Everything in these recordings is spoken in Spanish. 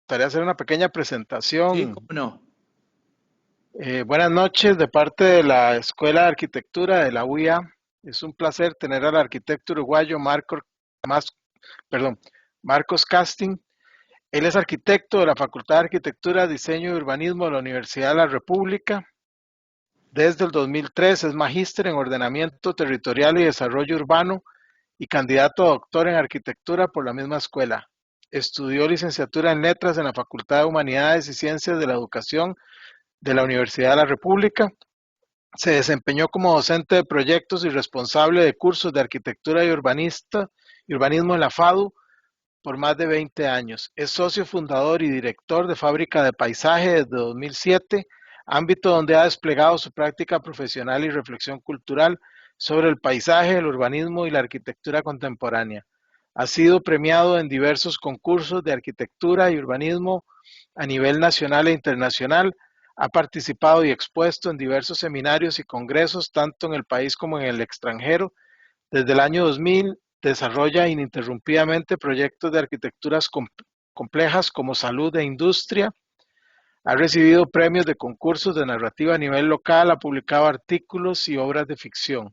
gustaría hacer una pequeña Sí, presentación. cómo no. Buenas noches de parte de la Escuela de Arquitectura de la UIA. Es un placer tener al arquitecto uruguayo Mas- perdón, Marcos Casting. Él es arquitecto de la Facultad de Arquitectura, Diseño y Urbanismo de la Universidad de la República. Desde el 2003 es magíster en Ordenamiento Territorial y Desarrollo Urbano y candidato a doctor en Arquitectura por la misma escuela. Estudió licenciatura en Letras en la Facultad de Humanidades y Ciencias de la Educación de la Universidad de la República. Se desempeñó como docente de proyectos y responsable de cursos de arquitectura y urbanismo en la FADU por más de 20 años. Es socio fundador y director de Fábrica de Paisaje desde 2007, ámbito donde ha desplegado su práctica profesional y reflexión cultural sobre el paisaje, el urbanismo y la arquitectura contemporánea. Ha sido premiado en diversos concursos de arquitectura y urbanismo a nivel nacional e internacional. Ha participado y expuesto en diversos seminarios y congresos, tanto en el país como en el extranjero. Desde el año 2000 desarrolla ininterrumpidamente proyectos de arquitecturas complejas como salud e industria. Ha recibido premios de concursos de narrativa a nivel local, ha publicado artículos y obras de ficción.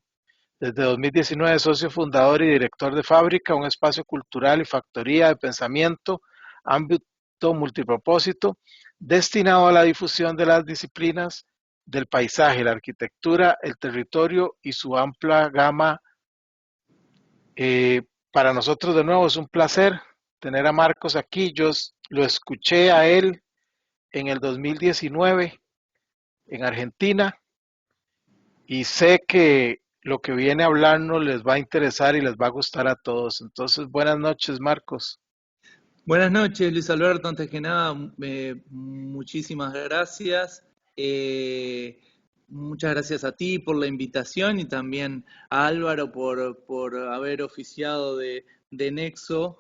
Desde 2019 es socio fundador y director de Fábrica, un espacio cultural y factoría de pensamiento, ámbito multipropósito, destinado a la difusión de las disciplinas del paisaje, la arquitectura, el territorio y su amplia gama. Para nosotros de nuevo es un placer tener a Marcos aquí. Lo escuché a él en el 2019 en Argentina y sé que lo que viene a hablarnos les va a interesar y les va a gustar a todos. Entonces, buenas noches, Marcos. Buenas noches, Luis Alberto. Antes que nada, muchísimas gracias. Muchas gracias a ti por la invitación y también a Álvaro por haber oficiado de Nexo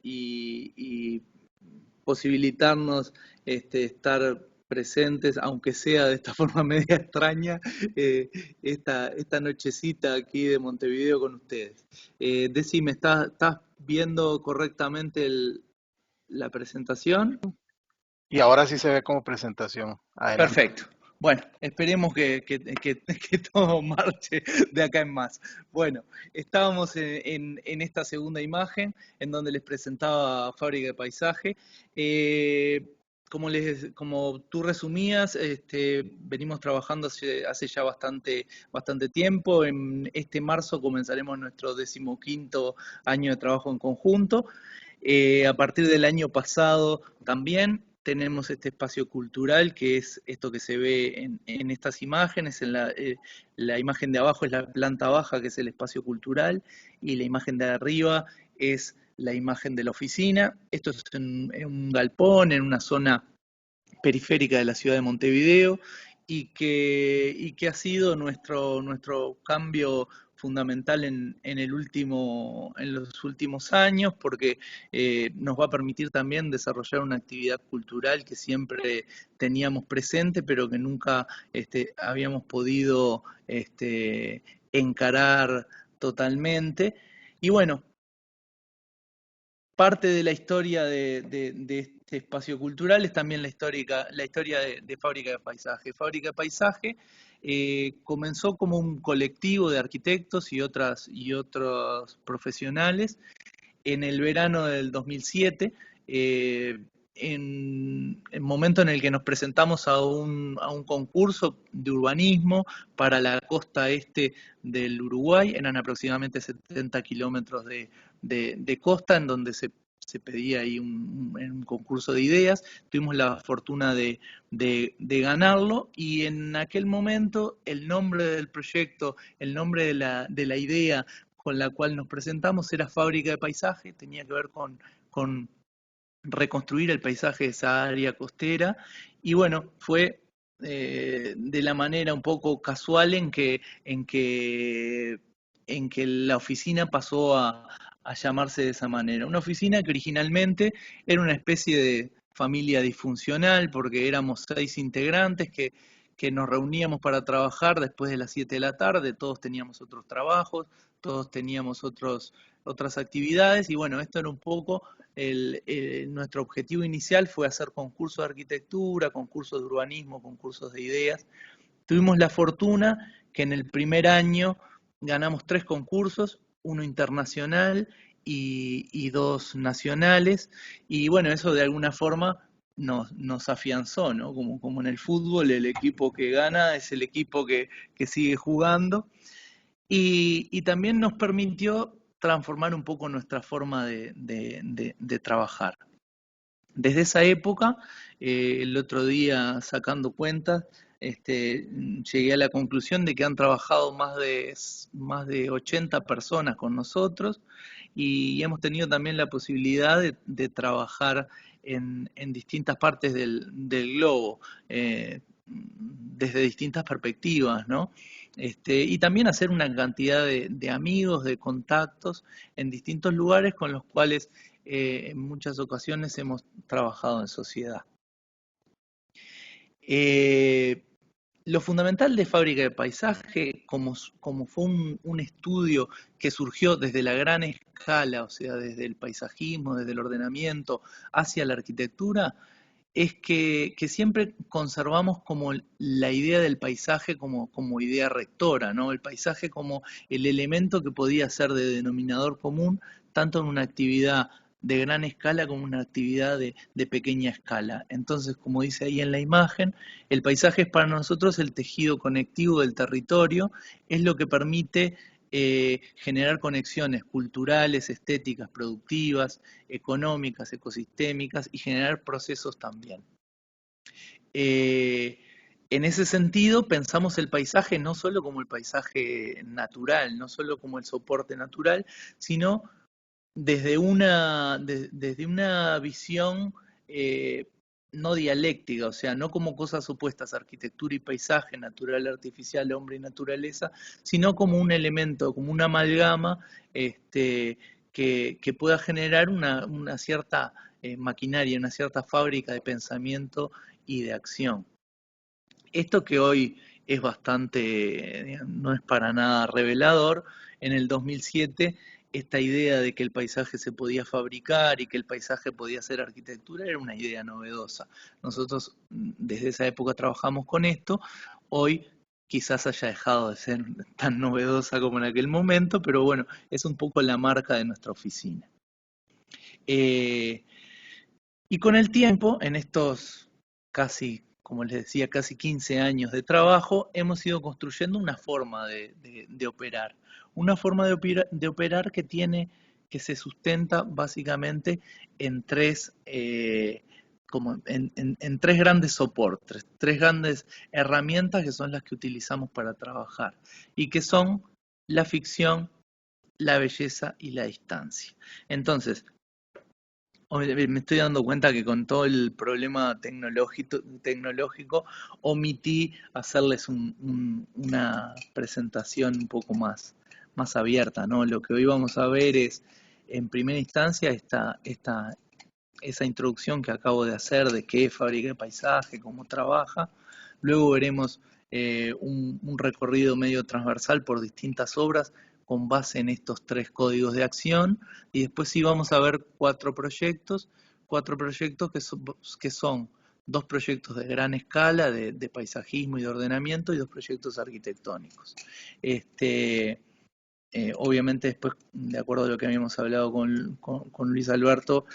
y posibilitarnos estar presentes, aunque sea de esta forma media extraña, esta nochecita aquí de Montevideo con ustedes. Decime, ¿estás viendo correctamente la presentación? Y ahora sí se ve como presentación. Adelante. Perfecto. Bueno, esperemos que todo marche de acá en más. Bueno, estábamos en esta segunda imagen en donde les presentaba Fábrica de Paisaje. Como tú resumías, venimos trabajando hace ya bastante tiempo. En este marzo comenzaremos nuestro 15º año de trabajo en conjunto. A partir del año pasado también tenemos este espacio cultural, que es esto que se ve en estas imágenes. La imagen de abajo es la planta baja, que es el espacio cultural, y la imagen de arriba es la imagen de la oficina. Esto es en un galpón, en una zona periférica de la ciudad de Montevideo, y que ha sido nuestro cambio fundamental en los últimos años, porque nos va a permitir también desarrollar una actividad cultural que siempre teníamos presente, pero que nunca habíamos podido encarar totalmente. Y bueno, parte de la historia de este espacio cultural es también la historia de Fábrica de Paisaje. Fábrica de Paisaje comenzó como un colectivo de arquitectos y otros profesionales en el verano del 2007, en el momento en el que nos presentamos a un concurso de urbanismo para la costa este del Uruguay. Eran aproximadamente 70 kilómetros de costa, en donde se pedía ahí un concurso de ideas. Tuvimos la fortuna de ganarlo, y en aquel momento el nombre del proyecto, el nombre de la idea con la cual nos presentamos era Fábrica de Paisaje. Tenía que ver con reconstruir el paisaje de esa área costera. Y bueno, fue de la manera un poco casual en que la oficina pasó a llamarse de esa manera. Una oficina que originalmente era una especie de familia disfuncional, porque éramos 6 integrantes que nos reuníamos para trabajar después de las 7 de la tarde. Todos teníamos otros trabajos, todos teníamos otras actividades, y bueno, esto era un poco nuestro objetivo inicial fue hacer concursos de arquitectura, concursos de urbanismo, concursos de ideas. Tuvimos la fortuna que en el primer año ganamos 3 concursos, uno internacional y 2 nacionales, y bueno, eso de alguna forma nos afianzó, ¿no? Como en el fútbol, el equipo que gana es el equipo que sigue jugando, y también nos permitió transformar un poco nuestra forma de trabajar. Desde esa época, el otro día sacando cuentas, llegué a la conclusión de que han trabajado más de 80 personas con nosotros y hemos tenido también la posibilidad de trabajar en distintas partes del globo, desde distintas perspectivas, ¿no? Y también hacer una cantidad de amigos, de contactos en distintos lugares con los cuales en muchas ocasiones hemos trabajado en sociedad. Lo fundamental de Fábrica de Paisaje, como fue un estudio que surgió desde la gran escala, o sea, desde el paisajismo, desde el ordenamiento hacia la arquitectura, es que siempre conservamos como la idea del paisaje como idea rectora, ¿no? El paisaje como el elemento que podía ser de denominador común, tanto en una actividad de gran escala como una actividad de pequeña escala. Entonces, como dice ahí en la imagen, el paisaje es para nosotros el tejido conectivo del territorio, es lo que permite generar conexiones culturales, estéticas, productivas, económicas, ecosistémicas y generar procesos también. En ese sentido, pensamos el paisaje no solo como el paisaje natural, no solo como el soporte natural, sino desde una visión no dialéctica, o sea, no como cosas opuestas, arquitectura y paisaje, natural, artificial, hombre y naturaleza, sino como un elemento, como una amalgama que pueda generar una cierta maquinaria, una cierta fábrica de pensamiento y de acción. Esto que hoy es bastante, no es para nada revelador, en el 2007 esta idea de que el paisaje se podía fabricar y que el paisaje podía ser arquitectura era una idea novedosa. Nosotros desde esa época trabajamos con esto, hoy quizás haya dejado de ser tan novedosa como en aquel momento, pero bueno, es un poco la marca de nuestra oficina. Eh, y con el tiempo, en estos casi, como les decía, casi 15 años de trabajo, hemos ido construyendo una forma de operar. Una forma de operar que se sustenta básicamente en tres, en tres grandes soportes, tres grandes herramientas que son las que utilizamos para trabajar y que son la ficción, la belleza y la distancia. Entonces, me estoy dando cuenta que con todo el problema tecnológico omití hacerles una presentación un poco más abierta, ¿no? Lo que hoy vamos a ver es, en primera instancia, esa introducción que acabo de hacer de qué es Fábrica de Paisaje, cómo trabaja. Luego veremos un recorrido medio transversal por distintas obras con base en estos tres códigos de acción y después sí vamos a ver cuatro proyectos que son dos proyectos de gran escala de paisajismo y de ordenamiento y dos proyectos arquitectónicos. Obviamente después, de acuerdo a lo que habíamos hablado con Luis Alberto,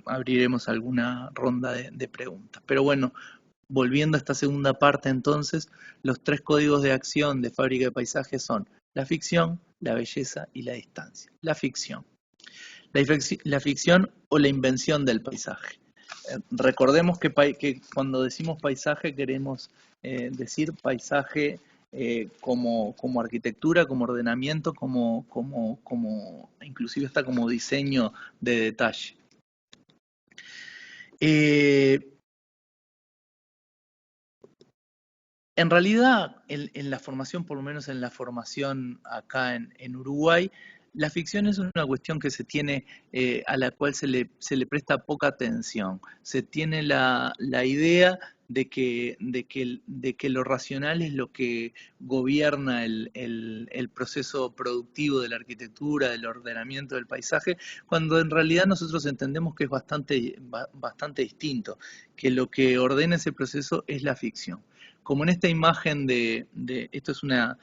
abriremos alguna ronda de preguntas. Pero bueno, volviendo a esta segunda parte entonces, los tres códigos de acción de Fábrica de Paisaje son la ficción, la belleza y la distancia. La ficción. La ficción o la invención del paisaje. Recordemos que cuando decimos paisaje queremos decir paisaje como arquitectura, como ordenamiento, inclusive hasta como diseño de detalle. En realidad, en la formación, por lo menos en la formación acá en Uruguay, La ficción es una cuestión que se tiene, a la cual se le presta poca atención. Se tiene la idea de que lo racional es lo que gobierna el proceso productivo de la arquitectura, del ordenamiento del paisaje, cuando en realidad nosotros entendemos que es bastante distinto, que lo que ordena ese proceso es la ficción. Como en esta imagen esto es una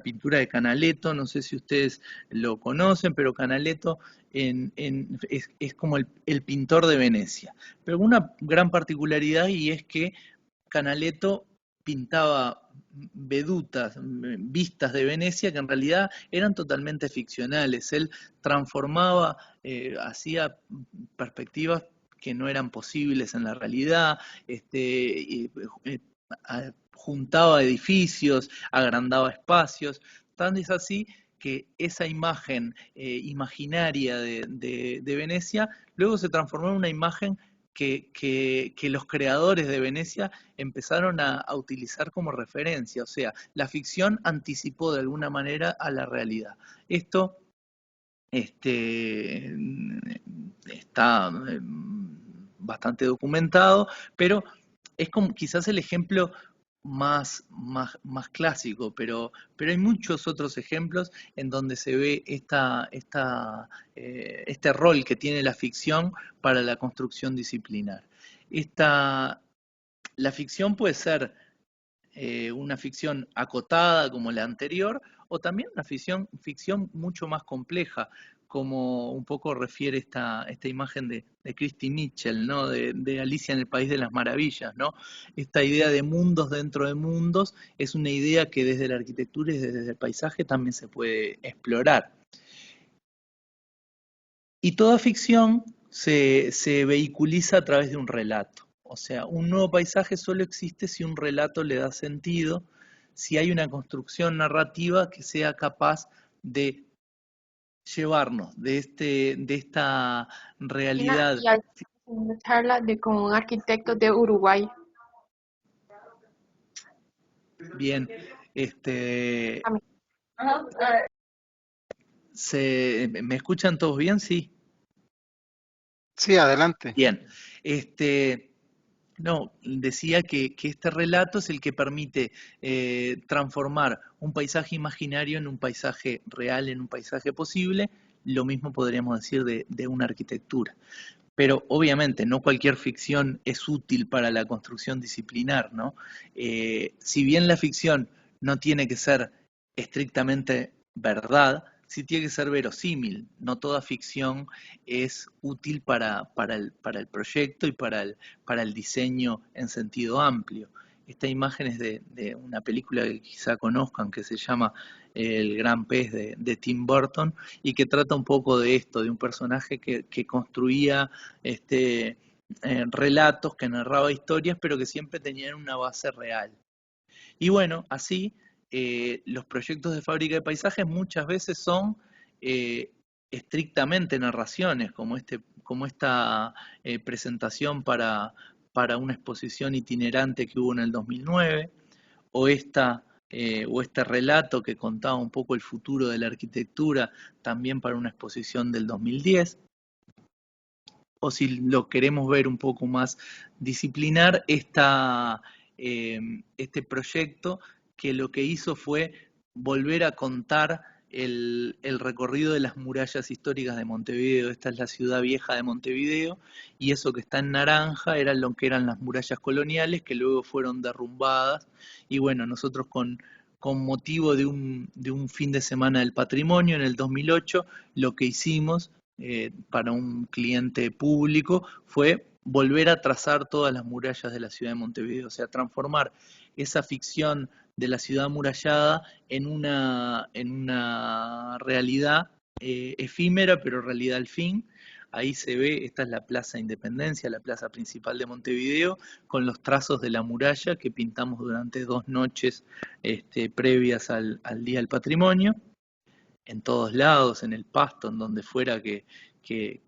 pintura de Canaletto, no sé si ustedes lo conocen, pero Canaletto es como el pintor de Venecia. Pero una gran particularidad, y es que Canaletto pintaba vedutas, vistas de Venecia que en realidad eran totalmente ficcionales. Él transformaba, hacía perspectivas que no eran posibles en la realidad, eh, juntaba edificios, agrandaba espacios. Tan es así que esa imagen imaginaria de Venecia luego se transformó en una imagen que los creadores de Venecia empezaron a utilizar como referencia. O sea, la ficción anticipó de alguna manera a la realidad. Esto este, está bastante documentado, pero es como quizás el ejemplo más clásico, pero hay muchos otros ejemplos en donde se ve este rol que tiene la ficción para la construcción disciplinar. Esta, la ficción puede ser una ficción acotada como la anterior, o también una ficción mucho más compleja, como un poco refiere esta imagen de Christie Mitchell, ¿no? De Alicia en el País de las Maravillas, ¿no? Esta idea de mundos dentro de mundos es una idea que desde la arquitectura y desde el paisaje también se puede explorar. Y toda ficción se vehiculiza a través de un relato. O sea, un nuevo paisaje solo existe si un relato le da sentido, si hay una construcción narrativa que sea capaz de llevarnos de esta realidad. Y hay una charla con un arquitecto de Uruguay. Bien, ¿me escuchan todos bien? Sí. Sí, adelante. Bien, no, decía que este relato es el que permite transformar un paisaje imaginario en un paisaje real, en un paisaje posible. Lo mismo podríamos decir de una arquitectura. Pero obviamente no cualquier ficción es útil para la construcción disciplinar, ¿no? Si bien la ficción no tiene que ser estrictamente verdad, sí tiene que ser verosímil. No toda ficción es útil para el proyecto y para el diseño en sentido amplio. Esta imagen es de una película que quizá conozcan que se llama El Gran Pez de Tim Burton, y que trata un poco de esto, de un personaje que construía relatos, que narraba historias, pero que siempre tenían una base real. Y bueno, así los proyectos de fábrica de paisajes muchas veces son eh, estrictamente narraciones, como esta presentación para una exposición itinerante que hubo en el 2009, o este relato que contaba un poco el futuro de la arquitectura también para una exposición del 2010. O si lo queremos ver un poco más disciplinar, este proyecto que lo que hizo fue volver a contar el recorrido de las murallas históricas de Montevideo. Esta es la ciudad vieja de Montevideo, y eso que está en naranja era lo que eran las murallas coloniales, que luego fueron derrumbadas. Y bueno, nosotros con motivo de un fin de semana del patrimonio en el 2008, lo que hicimos para un cliente público fue volver a trazar todas las murallas de la ciudad de Montevideo, o sea, transformar esa ficción de la ciudad amurallada en una realidad efímera, pero realidad al fin. Ahí se ve, esta es la Plaza Independencia, la plaza principal de Montevideo, con los trazos de la muralla que pintamos durante 2 noches previas al Día del Patrimonio, en todos lados, en el Pasto, en donde fuera que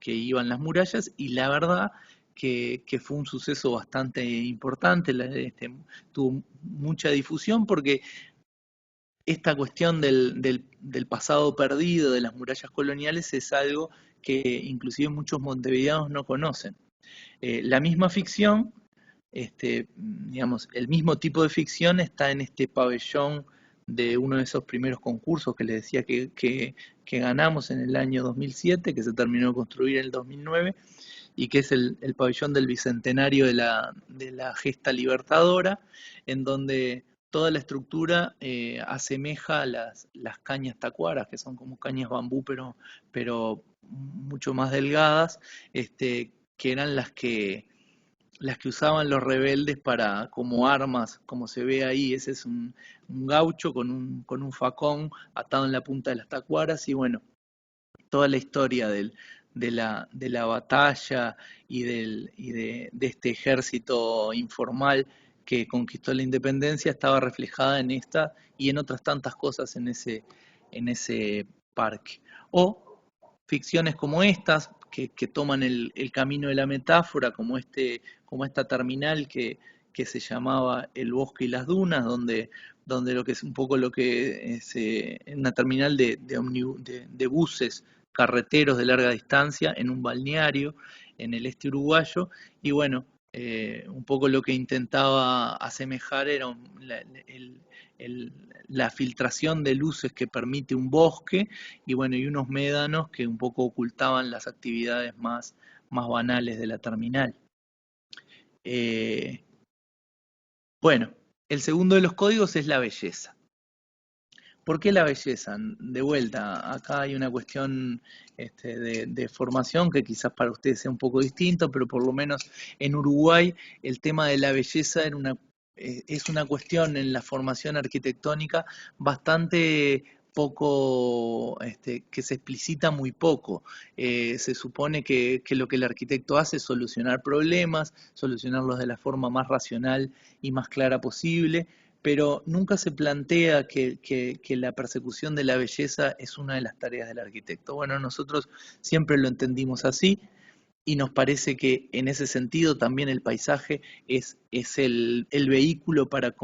iban las murallas, y la verdad que fue un suceso bastante importante, tuvo mucha difusión porque esta cuestión del pasado perdido, de las murallas coloniales, es algo que inclusive muchos montevideanos no conocen. La misma ficción, digamos, el mismo tipo de ficción está en este pabellón de uno de esos primeros concursos que les decía que ganamos en el año 2007, que se terminó de construir en el 2009, y que es el pabellón del Bicentenario de la Gesta Libertadora, en donde toda la estructura asemeja a las cañas tacuaras, que son como cañas bambú, pero mucho más delgadas, que eran las que usaban los rebeldes para, como armas, como se ve ahí. Ese es un gaucho con un facón atado en la punta de las tacuaras, y bueno, toda la historia de la batalla de este ejército informal que conquistó la independencia estaba reflejada en esta y en otras tantas cosas en ese parque. O ficciones como estas, que toman el camino de la metáfora, como esta terminal que se llamaba El Bosque y las Dunas, donde lo que es un poco lo que es una terminal de buses carreteros de larga distancia en un balneario en el este uruguayo, y bueno, un poco lo que intentaba asemejar era la filtración de luces que permite un bosque, y bueno, y unos médanos que un poco ocultaban las actividades más banales de la terminal. Bueno, el segundo de los códigos es la belleza. ¿Por qué la belleza? De vuelta, acá hay una cuestión de formación que quizás para ustedes sea un poco distinto, pero por lo menos en Uruguay el tema de la belleza es una cuestión en la formación arquitectónica bastante poco, que se explicita muy poco. Se supone que lo que el arquitecto hace es solucionar problemas, solucionarlos de la forma más racional y más clara posible, pero nunca se plantea que la persecución de la belleza es una de las tareas del arquitecto. Bueno, nosotros siempre lo entendimos así, y nos parece que en ese sentido también el paisaje es el vehículo para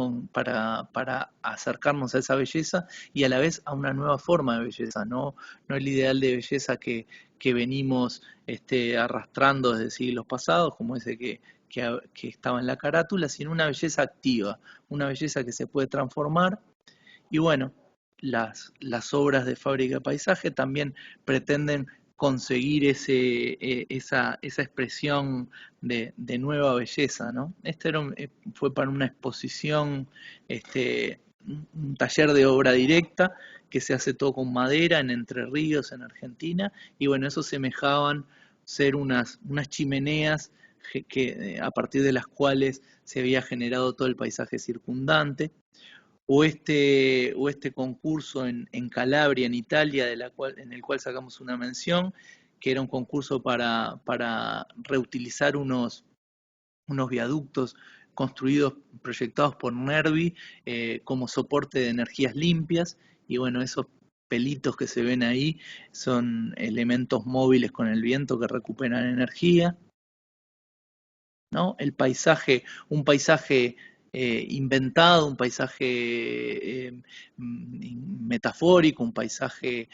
acercarnos a esa belleza y a la vez a una nueva forma de belleza, no el ideal de belleza que venimos arrastrando desde siglos pasados, como ese que estaba en la carátula, sino una belleza activa, una belleza que se puede transformar. Y bueno, las obras de Fábrica de Paisaje también pretenden conseguir esa expresión de nueva belleza, ¿no? Fue para una exposición, un taller de obra directa que se hace todo con madera en Entre Ríos, en Argentina, y bueno, eso semejaban ser unas chimeneas a partir de las cuales se había generado todo el paisaje circundante. O este concurso en Calabria, en Italia, en el cual sacamos una mención, que era un concurso para reutilizar unos viaductos proyectados por Nervi como soporte de energías limpias, y bueno, esos pelitos que se ven ahí son elementos móviles con el viento que recuperan energía, ¿no? Un paisaje inventado, un paisaje metafórico, un paisaje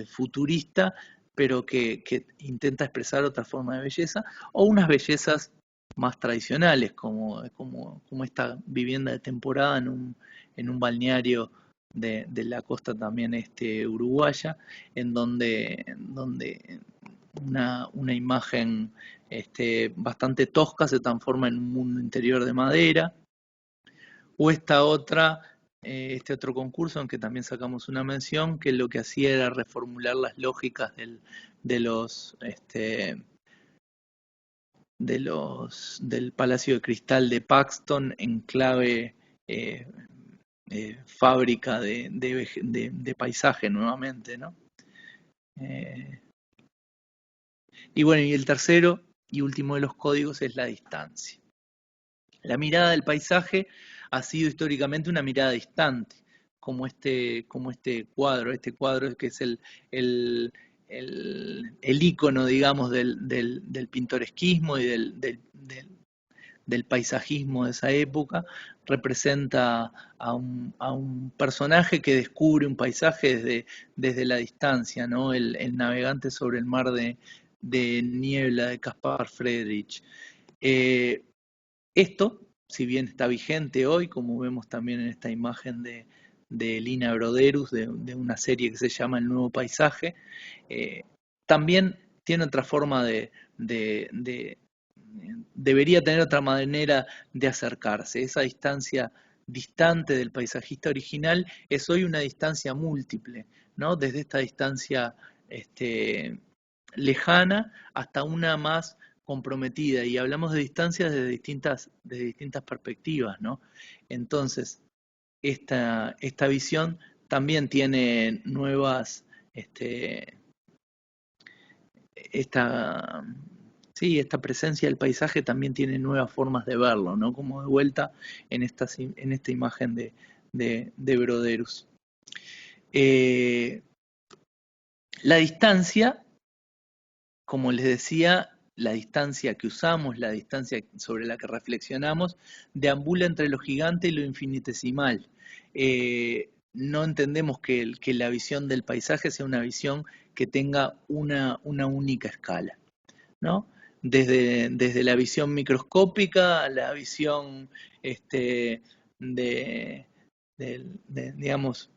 futurista, pero que intenta expresar otra forma de belleza, o unas bellezas más tradicionales, como esta vivienda de temporada en un balneario de la costa también uruguaya, en donde una imagen bastante tosca se transforma en un mundo interior de madera. O este otro concurso en que también sacamos una mención, que lo que hacía era reformular las lógicas del Palacio de Cristal de Paxton en clave fábrica de paisaje nuevamente, ¿no? Y bueno, y el tercero y último de los códigos es la distancia. La mirada del paisaje ha sido históricamente una mirada distante, como este cuadro que es el ícono, digamos, del pintoresquismo y del paisajismo de esa época, representa a un personaje que descubre un paisaje desde la distancia, ¿no? El navegante sobre el mar de niebla de Caspar Friedrich. Esto, si bien está vigente hoy, como vemos también en esta imagen de Lina Broderus, de una serie que se llama El Nuevo Paisaje, también tiene otra forma debería tener otra manera de acercarse. Esa distancia distante del paisajista original es hoy una distancia múltiple, ¿no? Desde esta distancia lejana hasta una más comprometida, y hablamos de distancias desde distintas perspectivas, ¿no? Entonces, esta visión también tiene nuevas, esta presencia del paisaje también tiene nuevas formas de verlo, ¿no? Como de vuelta en esta imagen de Broderus. La distancia, como les decía, la distancia que usamos, la distancia sobre la que reflexionamos, deambula entre lo gigante y lo infinitesimal. No entendemos que la visión del paisaje sea una visión que tenga una única escala, ¿no? Desde la visión microscópica a la visión digamos,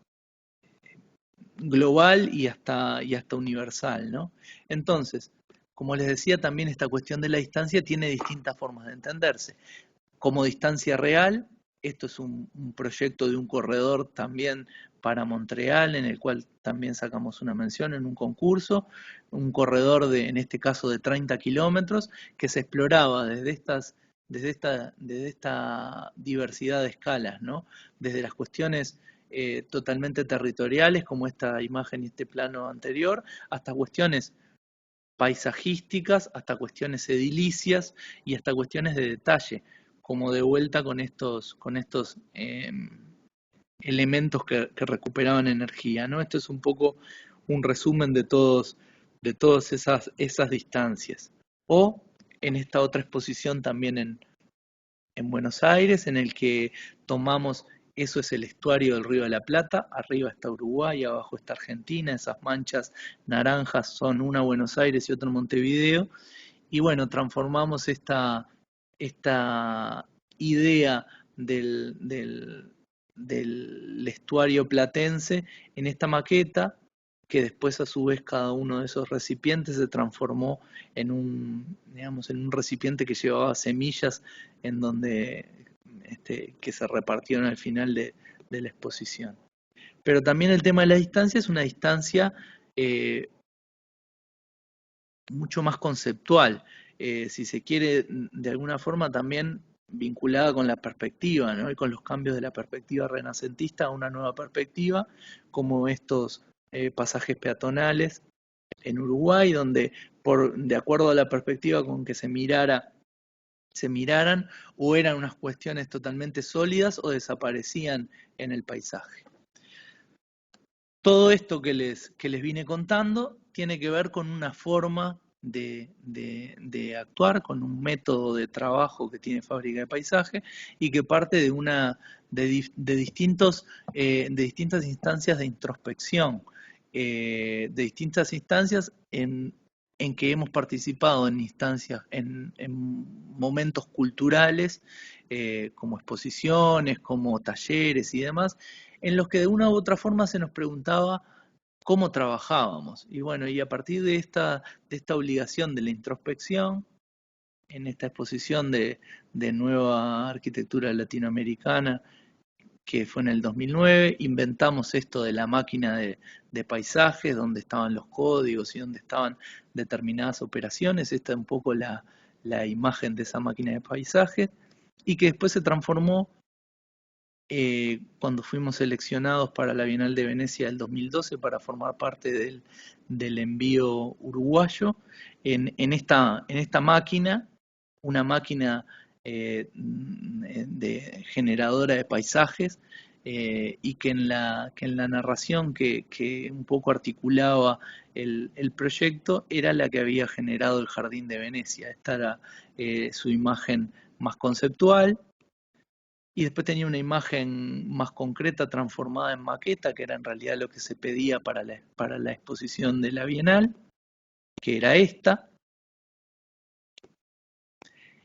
global y hasta universal, ¿no? Entonces, como les decía, también esta cuestión de la distancia tiene distintas formas de entenderse. Como distancia real, esto es un proyecto de un corredor también para Montreal, en el cual también sacamos una mención en un concurso, un corredor en este caso de 30 kilómetros, que se exploraba desde esta diversidad de escalas, ¿no? Desde las cuestiones totalmente territoriales, como esta imagen y este plano anterior, hasta cuestiones paisajísticas, hasta cuestiones edilicias y hasta cuestiones de detalle, como de vuelta con estos elementos que recuperaban energía, ¿no? Esto es un poco un resumen de todas esas distancias. O en esta otra exposición también en Buenos Aires, en el que tomamos, eso es el estuario del Río de la Plata, arriba está Uruguay, abajo está Argentina, esas manchas naranjas son una Buenos Aires y otra Montevideo, y bueno, transformamos esta idea del estuario platense en esta maqueta, que después a su vez cada uno de esos recipientes se transformó en un recipiente que llevaba semillas en donde que se repartieron al final de la exposición. Pero también el tema de la distancia es una distancia mucho más conceptual, si se quiere, de alguna forma también vinculada con la perspectiva, ¿no? Y con los cambios de la perspectiva renacentista a una nueva perspectiva, como estos pasajes peatonales en Uruguay, donde de acuerdo a la perspectiva con que se miraran, o eran unas cuestiones totalmente sólidas o desaparecían en el paisaje. Todo esto que les vine contando tiene que ver con una forma de actuar, con un método de trabajo que tiene Fábrica de Paisaje y que parte de distintas instancias de introspección, de distintas instancias en que hemos participado en instancias, en momentos culturales, como exposiciones, como talleres y demás, en los que de una u otra forma se nos preguntaba cómo trabajábamos. Y bueno, y a partir de esta obligación de la introspección, en esta exposición de nueva arquitectura latinoamericana, que fue en el 2009, inventamos esto de la máquina de paisajes, donde estaban los códigos y donde estaban determinadas operaciones. Esta es un poco la imagen de esa máquina de paisajes, y que después se transformó cuando fuimos seleccionados para la Bienal de Venecia del 2012 para formar parte del envío uruguayo, en esta máquina, una máquina generadora de paisajes, y que en la narración que un poco articulaba el proyecto era la que había generado el Jardín de Venecia. Esta era su imagen más conceptual, y después tenía una imagen más concreta transformada en maqueta, que era en realidad lo que se pedía para la exposición de la Bienal, que era esta,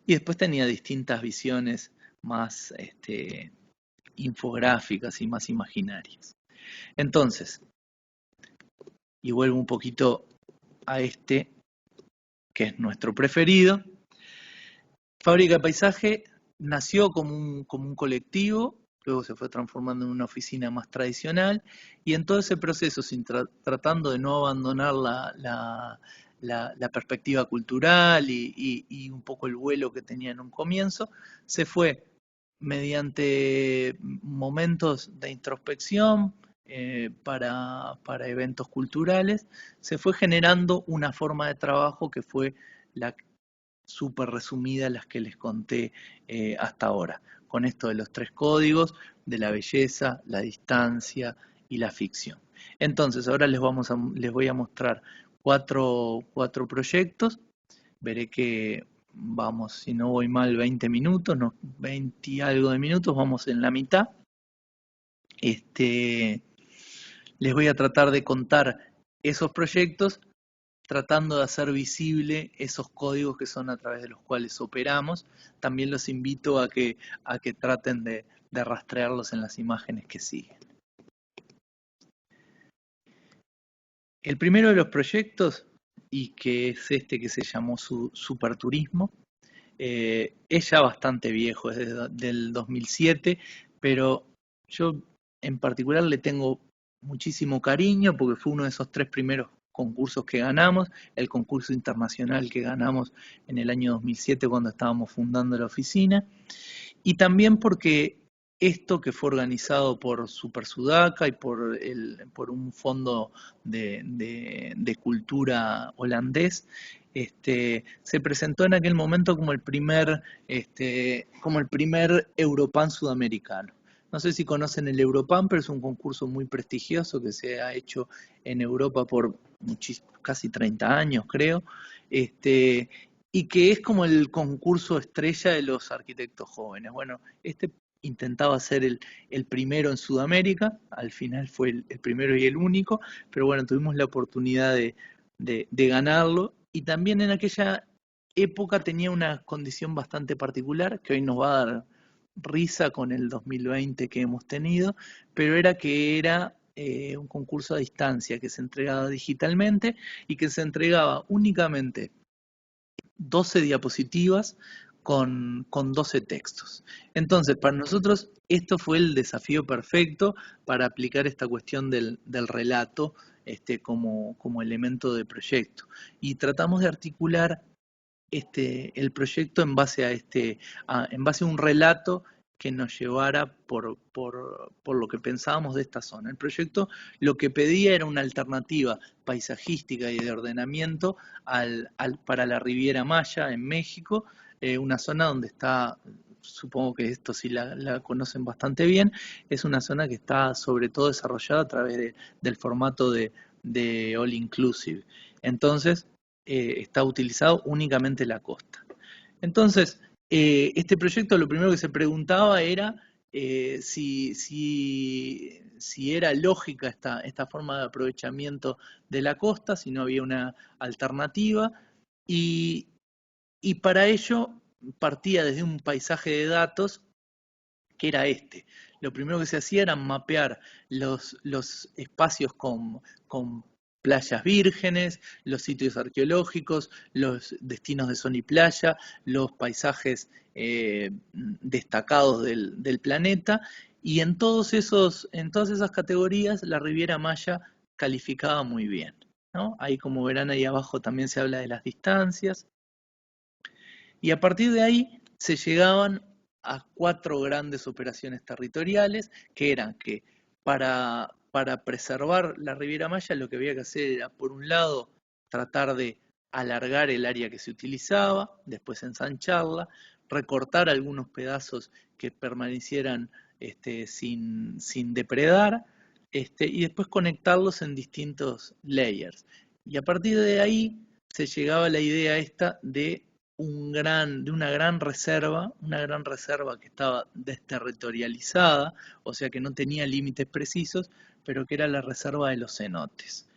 y después tenía distintas visiones más infográficas y más imaginarias. Entonces, y vuelvo un poquito a este, que es nuestro preferido. Fábrica de Paisaje nació como un colectivo, luego se fue transformando en una oficina más tradicional, y en todo ese proceso, tratando de no abandonar la perspectiva cultural y un poco el vuelo que tenía en un comienzo, se fue mediante momentos de introspección para eventos culturales, se fue generando una forma de trabajo que fue la súper resumida, las que les conté hasta ahora, con esto de los 3 códigos, de la belleza, la distancia y la ficción. Entonces, ahora les voy a mostrar cuatro proyectos. Veré que vamos, si no voy mal, 20 minutos, no, 20 y algo de minutos, vamos en la mitad. Les voy a tratar de contar esos proyectos, tratando de hacer visible esos códigos que son a través de los cuales operamos. También los invito a que traten de rastrearlos en las imágenes que siguen. El primero de los proyectos, y que es este que se llamó Superturismo, es ya bastante viejo, es del 2007, pero yo en particular le tengo muchísimo cariño porque fue uno de esos 3 primeros concursos que ganamos, el concurso internacional que ganamos en el año 2007 cuando estábamos fundando la oficina, y también porque esto, que fue organizado por Super Sudaca y por un fondo de cultura holandés, se presentó en aquel momento como el primer Europan sudamericano. No sé si conocen el Europan, pero es un concurso muy prestigioso que se ha hecho en Europa por casi 30 años, creo, y que es como el concurso estrella de los arquitectos jóvenes. Bueno, intentaba ser el primero en Sudamérica, al final fue el primero y el único, pero bueno, tuvimos la oportunidad de ganarlo, y también en aquella época tenía una condición bastante particular, que hoy nos va a dar risa con el 2020 que hemos tenido, pero era que era un concurso a distancia que se entregaba digitalmente y que se entregaba únicamente 12 diapositivas con 12 textos. Entonces, para nosotros esto fue el desafío perfecto para aplicar esta cuestión del relato como elemento de proyecto. Y tratamos de articular el proyecto en base a un relato que nos llevara por lo que pensábamos de esta zona. El proyecto lo que pedía era una alternativa paisajística y de ordenamiento para la Riviera Maya en México, una zona donde está, supongo que esto sí la conocen bastante bien, es una zona que está sobre todo desarrollada a través del formato de all inclusive. Entonces, está utilizado únicamente la costa. Entonces, este proyecto lo primero que se preguntaba era si era lógica esta forma de aprovechamiento de la costa, si no había una alternativa, y para ello partía desde un paisaje de datos que era este. Lo primero que se hacía era mapear los espacios con playas vírgenes, los sitios arqueológicos, los destinos de sol y playa, los paisajes destacados del planeta, y en todas esas categorías la Riviera Maya calificaba muy bien, ¿no? Ahí, como verán ahí abajo, también se habla de las distancias, y a partir de ahí se llegaban a 4 grandes operaciones territoriales, que eran que para preservar la Riviera Maya lo que había que hacer era, por un lado, tratar de alargar el área que se utilizaba, después ensancharla, recortar algunos pedazos que permanecieran sin depredar, y después conectarlos en distintos layers. Y a partir de ahí se llegaba a la idea esta de de una gran reserva que estaba desterritorializada, o sea que no tenía límites precisos, pero que era la reserva de los cenotes.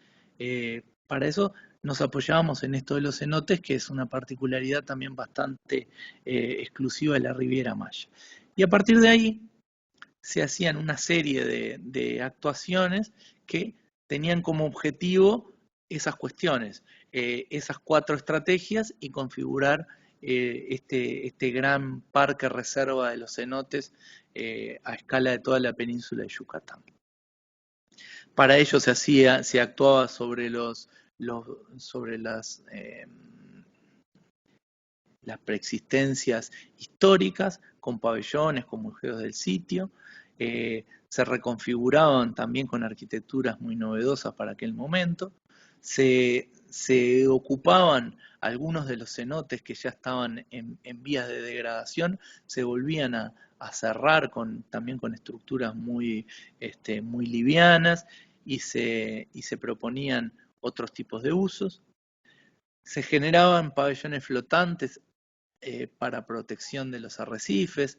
Para eso nos apoyábamos en esto de los cenotes, que es una particularidad también bastante exclusiva de la Riviera Maya. Y a partir de ahí se hacían una serie de actuaciones que tenían como objetivo esas cuestiones, esas 4 estrategias y configurar este gran parque reserva de los cenotes a escala de toda la península de Yucatán. Para ello se actuaba sobre sobre las preexistencias históricas, con pabellones, con museos del sitio. Se reconfiguraban también con arquitecturas muy novedosas para aquel momento. Se ocupaban algunos de los cenotes que ya estaban en vías de degradación, se volvían a cerrar también con estructuras muy livianas y se proponían otros tipos de usos. Se generaban pabellones flotantes para protección de los arrecifes,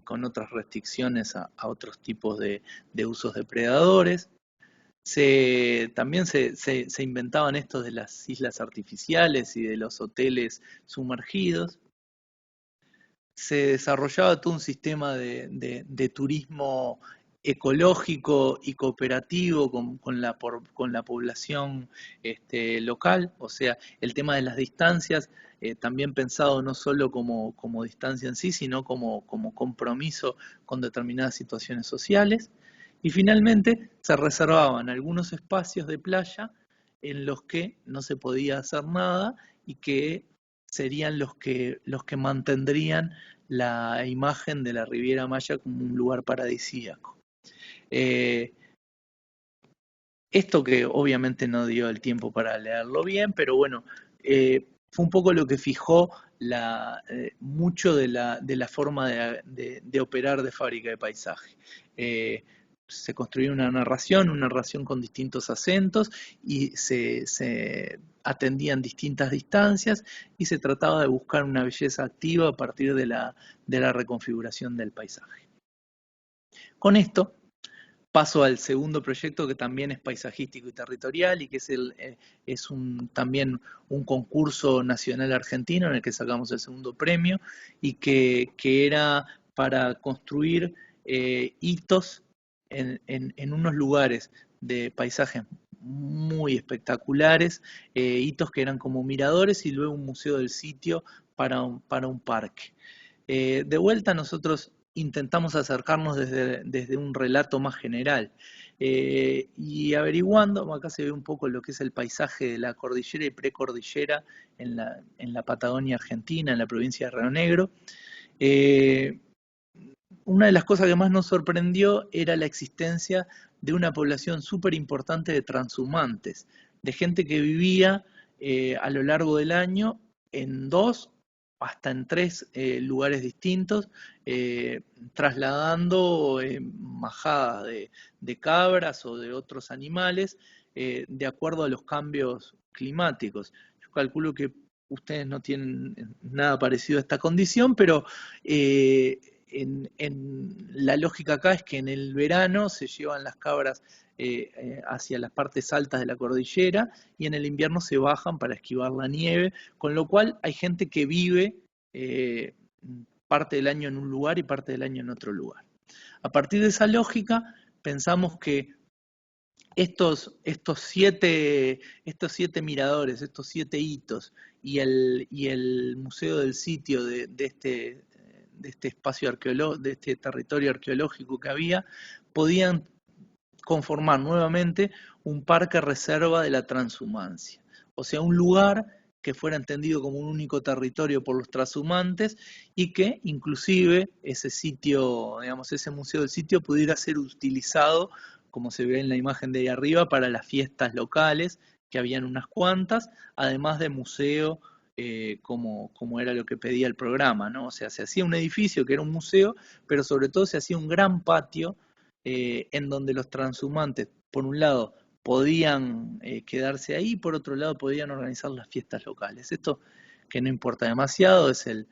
con otras restricciones a otros tipos de usos depredadores. También se inventaban estos de las islas artificiales y de los hoteles sumergidos. Se desarrollaba todo un sistema de turismo ecológico y cooperativo con la población local, o sea, el tema de las distancias, también pensado no solo como distancia en sí, sino como compromiso con determinadas situaciones sociales. Y finalmente se reservaban algunos espacios de playa en los que no se podía hacer nada y que serían los que mantendrían la imagen de la Riviera Maya como un lugar paradisíaco. Esto que obviamente no dio el tiempo para leerlo bien, pero bueno, fue un poco lo que fijó mucho de la forma de operar de Fábrica de Paisaje. Se construyó una narración con distintos acentos y se atendían distintas distancias y se trataba de buscar una belleza activa a partir de la reconfiguración del paisaje. Con esto paso al segundo proyecto, que también es paisajístico y territorial y que es también un concurso nacional argentino en el que sacamos el segundo premio y que era para construir hitos en unos lugares de paisajes muy espectaculares, hitos que eran como miradores y luego un museo del sitio para un parque. De vuelta nosotros intentamos acercarnos desde un relato más general y averiguando, acá se ve un poco lo que es el paisaje de la cordillera y precordillera en la Patagonia Argentina, en la provincia de Río Negro. Una de las cosas que más nos sorprendió era la existencia de una población súper importante de transhumantes, de gente que vivía a lo largo del año en 2 hasta en 3 lugares distintos, trasladando majadas de cabras o de otros animales de acuerdo a los cambios climáticos. Yo calculo que ustedes no tienen nada parecido a esta condición, pero la lógica acá es que en el verano se llevan las cabras hacia las partes altas de la cordillera y en el invierno se bajan para esquivar la nieve, con lo cual hay gente que vive parte del año en un lugar y parte del año en otro lugar. A partir de esa lógica pensamos que estos 7 miradores, estos 7 hitos y el museo del sitio de este espacio arqueológico, de este territorio arqueológico que había, podían conformar nuevamente un parque reserva de la transhumancia. O sea, un lugar que fuera entendido como un único territorio por los transhumantes y que inclusive ese sitio, digamos, ese museo del sitio pudiera ser utilizado, como se ve en la imagen de ahí arriba, para las fiestas locales, que habían unas cuantas, además de museo, como era lo que pedía el programa, ¿no? O sea, se hacía un edificio que era un museo, pero sobre todo se hacía un gran patio en donde los transhumantes, por un lado, podían quedarse ahí, por otro lado, podían organizar las fiestas locales. Esto que no importa demasiado, es el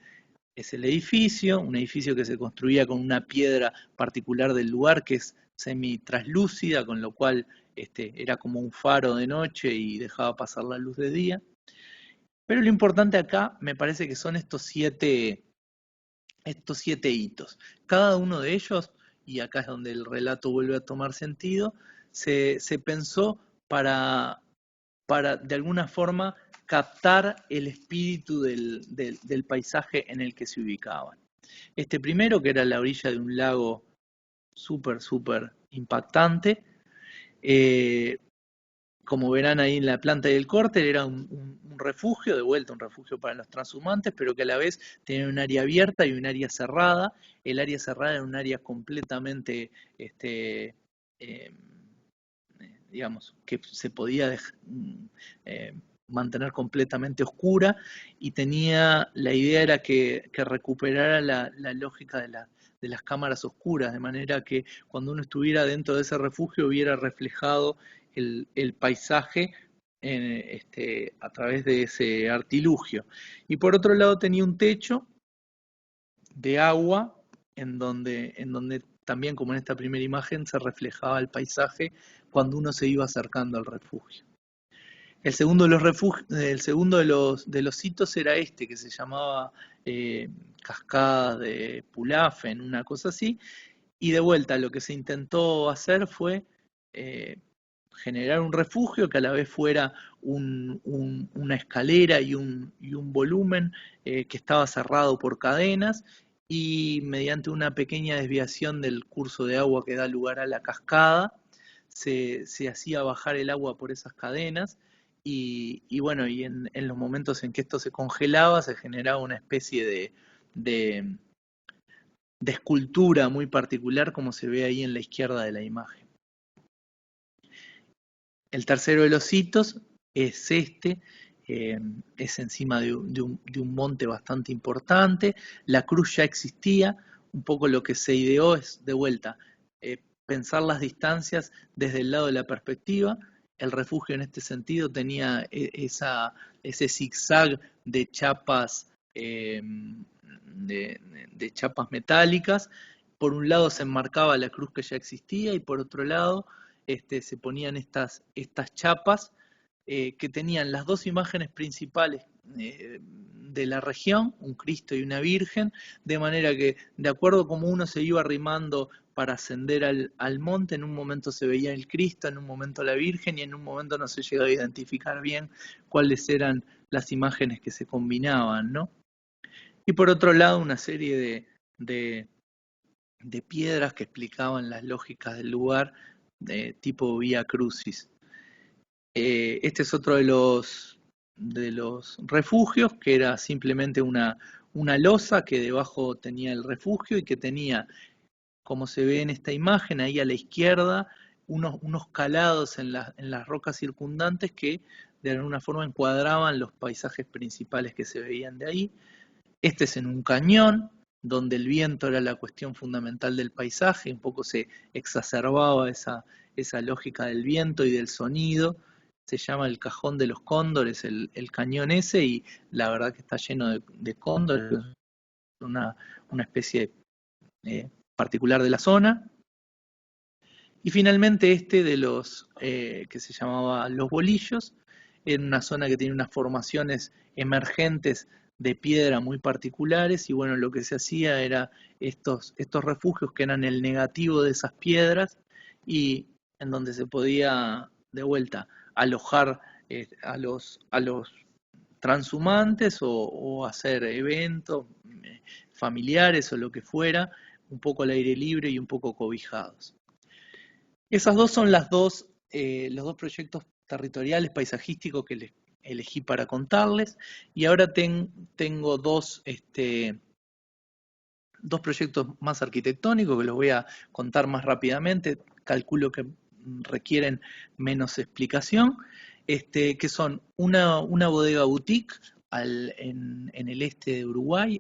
edificio, un edificio que se construía con una piedra particular del lugar que es semi-translúcida, con lo cual era como un faro de noche y dejaba pasar la luz de día. Pero lo importante acá me parece que son estos siete hitos. Cada uno de ellos, y acá es donde el relato vuelve a tomar sentido, se pensó para de alguna forma captar el espíritu del paisaje en el que se ubicaban. Este primero, que era la orilla de un lago súper impactante, como verán ahí en la planta del córter, era un refugio, de vuelta un refugio para los transhumantes, pero que a la vez tenía un área abierta y un área cerrada. El área cerrada era un área completamente, digamos, que se podía mantener completamente oscura, y la idea era que recuperara la lógica de las cámaras oscuras, de manera que cuando uno estuviera dentro de ese refugio hubiera reflejado el paisaje a través de ese artilugio. Y por otro lado tenía un techo de agua en donde también, como en esta primera imagen, se reflejaba el paisaje cuando uno se iba acercando al refugio. El segundo de los hitos era que se llamaba Cascada de Pulafen, una cosa así, y de vuelta lo que se intentó hacer fue generar un refugio que a la vez fuera una escalera y un volumen que estaba cerrado por cadenas, y mediante una pequeña desviación del curso de agua que da lugar a la cascada, se hacía bajar el agua por esas cadenas, y bueno, y en los momentos en que esto se congelaba, se generaba una especie de escultura muy particular, como se ve ahí en la izquierda de la imagen. El tercero de los hitos es es encima de un monte bastante importante. La cruz ya existía, un poco lo que se ideó es, de vuelta, pensar las distancias desde el lado de la perspectiva. El refugio en este sentido tenía ese zigzag de chapas, de chapas metálicas. Por un lado se enmarcaba la cruz que ya existía, y por otro lado se ponían estas chapas que tenían las dos imágenes principales de la región, un Cristo y una Virgen, de manera que, de acuerdo como uno se iba arrimando para ascender al monte, en un momento se veía el Cristo, en un momento la Virgen, y en un momento no se llegó a identificar bien cuáles eran las imágenes que se combinaban, ¿no? Y por otro lado, una serie de piedras que explicaban las lógicas del lugar, de tipo Vía Crucis. Este es otro de los refugios, que era simplemente una losa que debajo tenía el refugio, y que tenía, como se ve en esta imagen, ahí a la izquierda, unos calados en las rocas circundantes que de alguna forma encuadraban los paisajes principales que se veían de ahí. Este es en un cañón, donde el viento era la cuestión fundamental del paisaje, un poco se exacerbaba esa lógica del viento y del sonido. Se llama el Cajón de los Cóndores, el cañón ese, y la verdad que está lleno de cóndores, una especie particular de la zona. Y finalmente de los que se llamaba Los Bolillos, en una zona que tiene unas formaciones emergentes de piedra muy particulares, y bueno, lo que se hacía era estos refugios que eran el negativo de esas piedras, y en donde se podía de vuelta alojar a los transhumantes, o hacer eventos familiares o lo que fuera, un poco al aire libre y un poco cobijados. Esas dos son los dos proyectos territoriales paisajísticos que elegí para contarles, y ahora tengo dos proyectos más arquitectónicos que los voy a contar más rápidamente, calculo que requieren menos explicación, que son una bodega boutique en el este de Uruguay,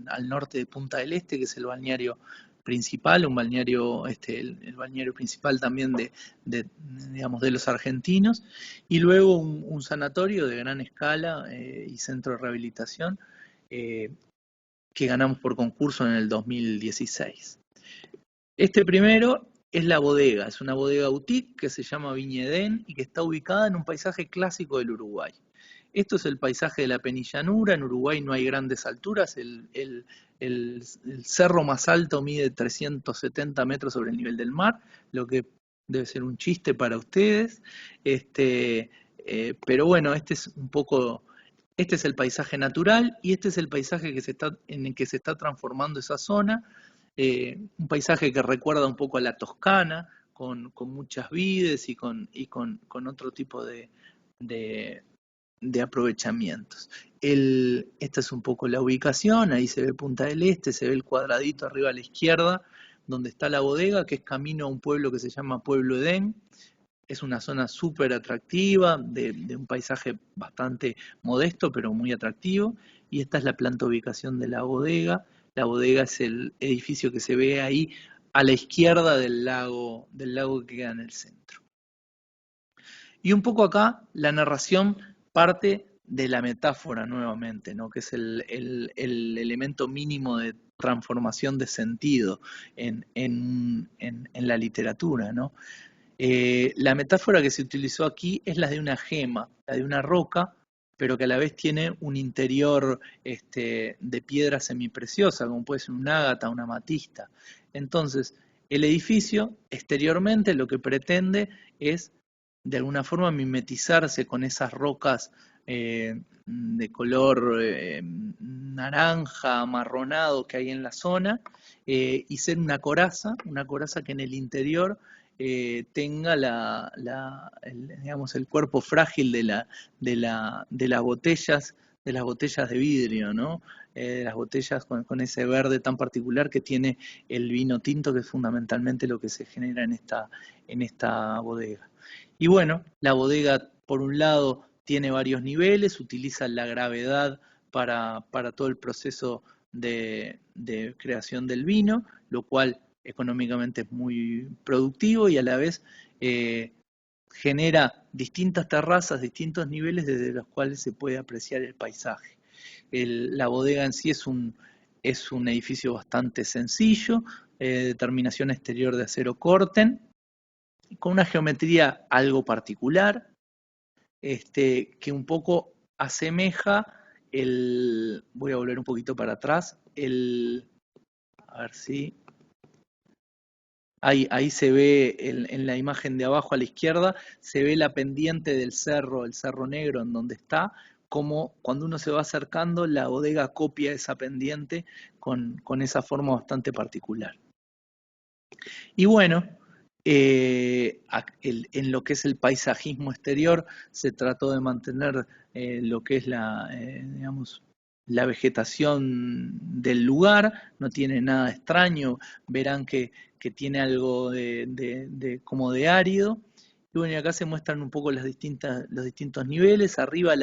al norte de Punta del Este, que es el balneario principal, un balneario, el balneario principal también digamos, de los argentinos, y luego un sanatorio de gran escala y centro de rehabilitación que ganamos por concurso en el 2016. Este primero es la bodega, es una bodega boutique que se llama Viña Edén y que está ubicada en un paisaje clásico del Uruguay. Esto es el paisaje de la penillanura. En Uruguay no hay grandes alturas. El cerro más alto mide 370 metros sobre el nivel del mar, lo que debe ser un chiste para ustedes. Pero bueno, este es el paisaje natural y este es el paisaje en el que se está transformando esa zona. Un paisaje que recuerda un poco a la Toscana, con muchas vides y con otro tipo de aprovechamientos. Esta es un poco la ubicación, ahí se ve Punta del Este, se ve el cuadradito arriba a la izquierda, donde está la bodega, que es camino a un pueblo que se llama Pueblo Edén. Es una zona súper atractiva, de un paisaje bastante modesto, pero muy atractivo. Y esta es la planta ubicación de la bodega. La bodega es el edificio que se ve ahí a la izquierda del lago que queda en el centro. Y un poco acá la narración parte de la metáfora nuevamente, ¿no? Que es el elemento mínimo de transformación de sentido en la literatura, ¿no? La metáfora que se utilizó aquí es la de una gema, la de una roca, pero que a la vez tiene un interior de piedra semipreciosa, como puede ser un ágata, una amatista. Entonces, el edificio exteriormente lo que pretende es de alguna forma mimetizarse con esas rocas de color naranja, amarronado que hay en la zona, y ser una coraza que en el interior tenga digamos, el cuerpo frágil de las botellas de vidrio, ¿no? Las botellas con ese verde tan particular que tiene el vino tinto, que es fundamentalmente lo que se genera en esta bodega. Y bueno, la bodega, por un lado, tiene varios niveles, utiliza la gravedad para todo el proceso de creación del vino, lo cual económicamente es muy productivo y a la vez genera distintas terrazas, distintos niveles desde los cuales se puede apreciar el paisaje. La bodega en sí es un edificio bastante sencillo, de terminación exterior de acero Corten, con una geometría algo particular, que un poco asemeja voy a volver un poquito para atrás, a ver si... Ahí se ve en la imagen de abajo a la izquierda, se ve la pendiente del cerro, el Cerro Negro en donde está, como cuando uno se va acercando, la bodega copia esa pendiente con esa forma bastante particular. Y bueno, en lo que es el paisajismo exterior, se trató de mantener lo que es digamos, la vegetación del lugar, no tiene nada extraño, verán que tiene algo como de árido. Y bueno, y acá se muestran un poco los distintos niveles. Arriba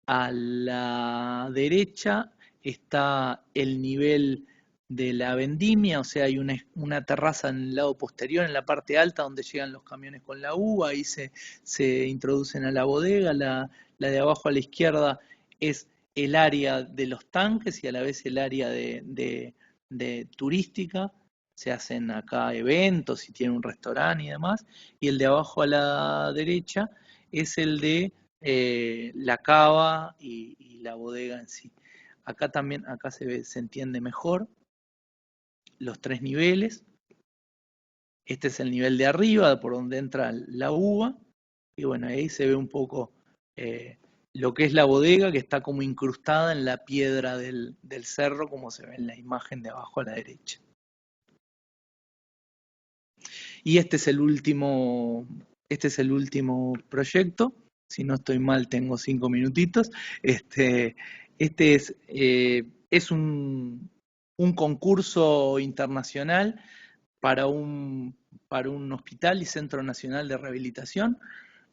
a la derecha está el nivel de la vendimia, o sea, hay una terraza en el lado posterior, en la parte alta, donde llegan los camiones con la uva, ahí se introducen a la bodega. La de abajo a la izquierda es el área de los tanques y a la vez el área de turística. Se hacen acá eventos y tiene un restaurante y demás. Y el de abajo a la derecha es el de la cava y la bodega en sí. Acá se entiende mejor los tres niveles. Este es el nivel de arriba, por donde entra la uva. Y bueno, ahí se ve un poco lo que es la bodega, que está como incrustada en la piedra del cerro, como se ve en la imagen de abajo a la derecha. Y este es el último proyecto. Si no estoy mal, tengo 5 minutitos. Este es un concurso internacional para un hospital y centro nacional de rehabilitación.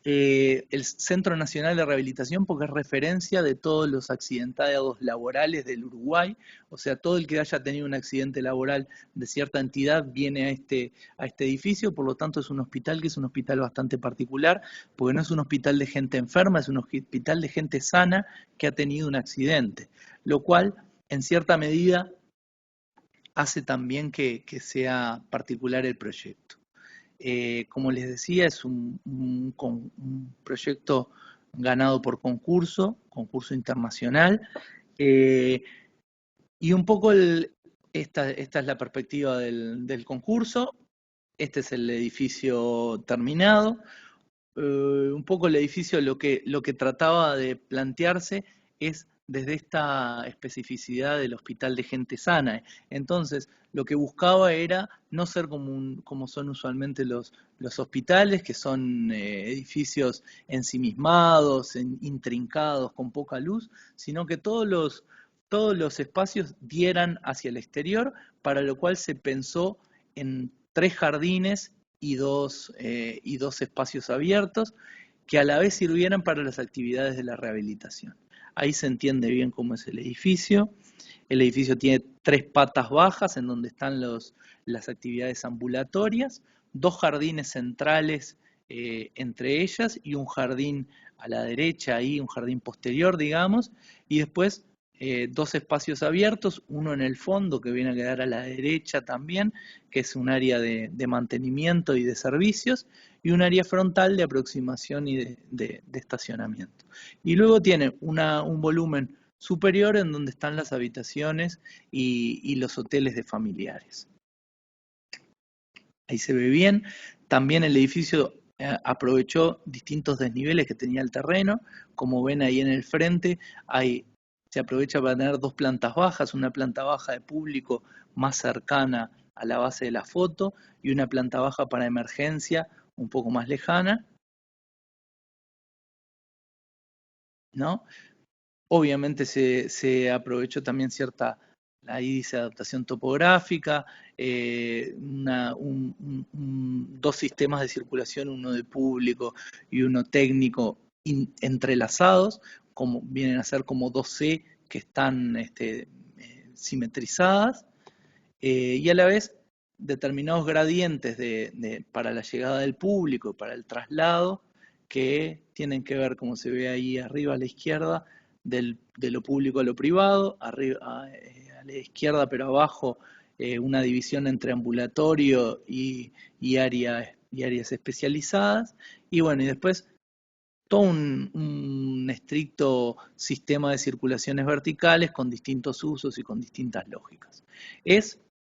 el Centro Nacional de Rehabilitación, porque es referencia de todos los accidentados laborales del Uruguay, o sea, todo el que haya tenido un accidente laboral de cierta entidad viene a este edificio, por lo tanto es un hospital que es un hospital bastante particular, porque no es un hospital de gente enferma, es un hospital de gente sana que ha tenido un accidente, lo cual en cierta medida hace también que sea particular el proyecto. Como les decía, es un proyecto ganado por concurso internacional, y un poco esta es la perspectiva del concurso. Este es el edificio terminado. Un poco el edificio lo que trataba de plantearse es desde esta especificidad del hospital de gente sana. Entonces, lo que buscaba era no ser como son usualmente los hospitales, que son edificios ensimismados, intrincados, con poca luz, sino que todos los espacios dieran hacia el exterior, para lo cual se pensó en 3 jardines y dos espacios abiertos que a la vez sirvieran para las actividades de la rehabilitación. Ahí se entiende bien cómo es el edificio. El edificio tiene 3 patas bajas en donde están las actividades ambulatorias, 2 jardines centrales entre ellas y un jardín a la derecha, ahí un jardín posterior, digamos, y después 2 espacios abiertos, uno en el fondo que viene a quedar a la derecha también, que es un área de mantenimiento y de servicios, y un área frontal de aproximación y de estacionamiento. Y luego tiene un volumen superior en donde están las habitaciones y los hoteles de familiares. Ahí se ve bien. También el edificio aprovechó distintos desniveles que tenía el terreno. Como ven ahí en el frente, se aprovecha para tener 2 plantas bajas, una planta baja de público más cercana a la base de la foto y una planta baja para emergencia un poco más lejana, ¿no? Obviamente se aprovechó también ahí dice adaptación topográfica, 2 sistemas de circulación, uno de público y uno técnico entrelazados, como vienen a ser como 2 C que están simetrizadas, y a la vez determinados gradientes para la llegada del público, para el traslado, que tienen que ver, como se ve ahí arriba a la izquierda, de lo público a lo privado, arriba, a la izquierda pero abajo una división entre ambulatorio y áreas especializadas, y bueno, y después todo un estricto sistema de circulaciones verticales con distintos usos y con distintas lógicas.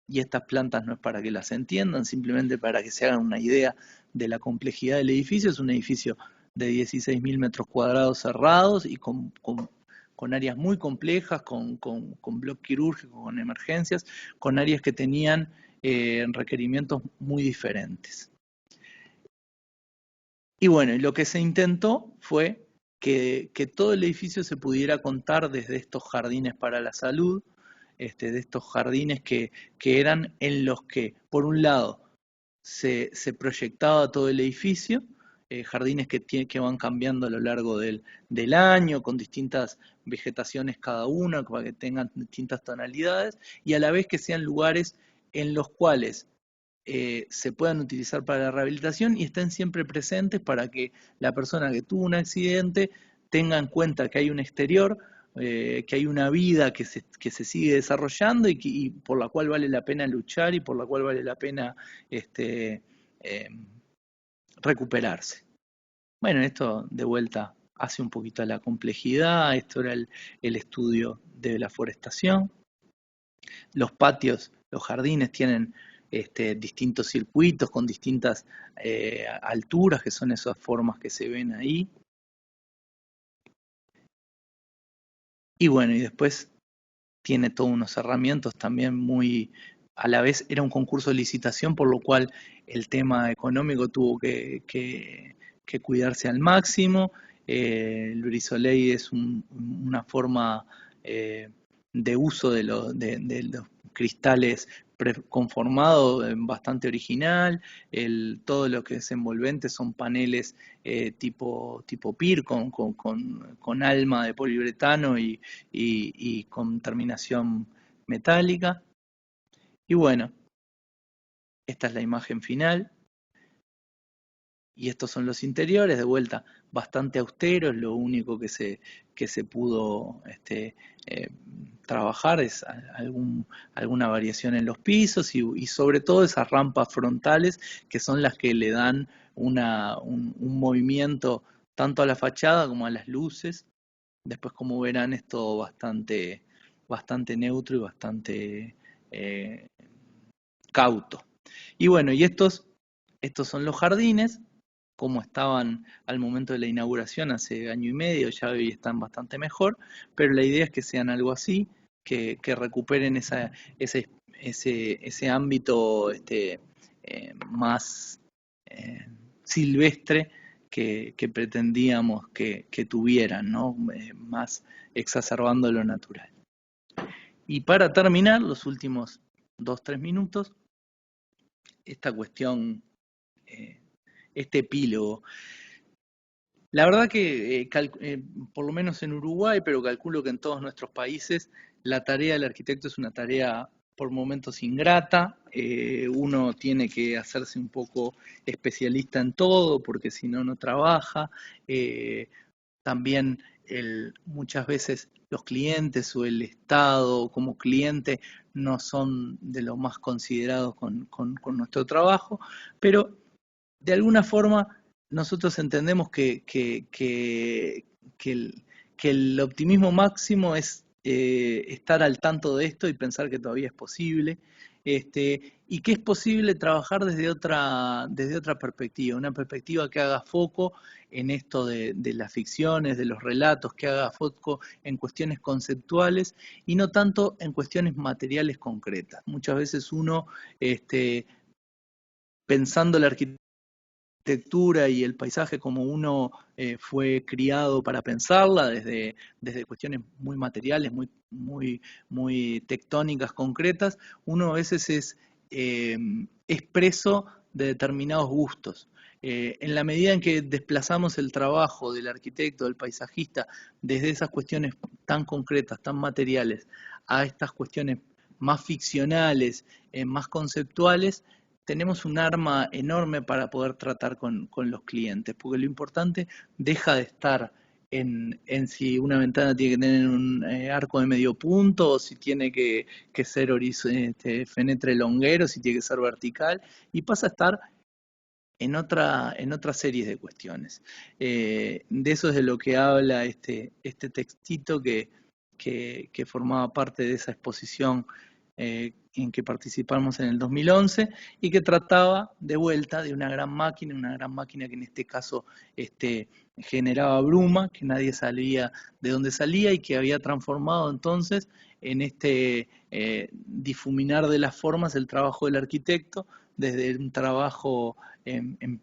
Y estas plantas no es para que las entiendan, simplemente para que se hagan una idea de la complejidad del edificio. Es un edificio de 16.000 metros cuadrados cerrados y con áreas muy complejas, con bloque quirúrgico, con emergencias, con áreas que tenían requerimientos muy diferentes. Y bueno, lo que se intentó fue que todo el edificio se pudiera contar desde estos jardines para la salud, de estos jardines que eran en los que, por un lado, se proyectaba todo el edificio, jardines que van cambiando a lo largo del año, con distintas vegetaciones cada una, para que tengan distintas tonalidades, y a la vez que sean lugares en los cuales se puedan utilizar para la rehabilitación y estén siempre presentes para que la persona que tuvo un accidente tenga en cuenta que hay un exterior, que hay una vida que se sigue desarrollando y por la cual vale la pena luchar y por la cual vale la pena recuperarse. Bueno, esto de vuelta hace un poquito a la complejidad. Esto era el estudio de la forestación. Los patios, los jardines tienen distintos circuitos con distintas alturas, que son esas formas que se ven ahí. Y bueno, y después tiene todos unos herramientas también muy, a la vez era un concurso de licitación, por lo cual el tema económico tuvo que cuidarse al máximo. El Brisolei es una forma de uso de los cristales preconformado, bastante original. Todo lo que es envolvente son paneles tipo PIR con alma de poliuretano y con terminación metálica. Y bueno, esta es la imagen final. Y estos son los interiores, de vuelta, bastante austeros. Lo único que se pudo trabajar es alguna variación en los pisos y sobre todo esas rampas frontales que son las que le dan un movimiento tanto a la fachada como a las luces. Después, como verán, es todo bastante neutro y bastante cauto. Y bueno, y estos son los jardines, como estaban al momento de la inauguración hace año y medio. Ya hoy están bastante mejor, pero la idea es que sean algo así, que recuperen ese ámbito más silvestre que pretendíamos que tuvieran, ¿no? Más exacerbando lo natural. Y para terminar, los últimos 2-3 minutos, esta cuestión, este epílogo. La verdad que, por lo menos en Uruguay, pero calculo que en todos nuestros países, la tarea del arquitecto es una tarea por momentos ingrata. Uno tiene que hacerse un poco especialista en todo, porque si no, no trabaja. También muchas veces los clientes o el Estado como cliente no son de los más considerados con nuestro trabajo, pero de alguna forma nosotros entendemos que el optimismo máximo es estar al tanto de esto y pensar que todavía es posible, y que es posible trabajar desde otra perspectiva, una perspectiva que haga foco en esto de las ficciones, de los relatos, que haga foco en cuestiones conceptuales y no tanto en cuestiones materiales concretas. Muchas veces uno, pensando la arquitectura y el paisaje como uno fue criado para pensarla, desde cuestiones muy materiales, muy tectónicas, concretas, uno a veces es expreso de determinados gustos. En la medida en que desplazamos el trabajo del arquitecto, del paisajista, desde esas cuestiones tan concretas, tan materiales, a estas cuestiones más ficcionales, más conceptuales, tenemos un arma enorme para poder tratar con los clientes, porque lo importante deja de estar en si una ventana tiene que tener un arco de medio punto, o si tiene que ser fenetre longuero, si tiene que ser vertical, y pasa a estar en otra serie de cuestiones. De eso es de lo que habla este textito que formaba parte de esa exposición en que participamos en el 2011 y que trataba de vuelta de una gran máquina que en este caso generaba bruma, que nadie sabía de dónde salía y que había transformado entonces en difuminar de las formas el trabajo del arquitecto, desde un trabajo en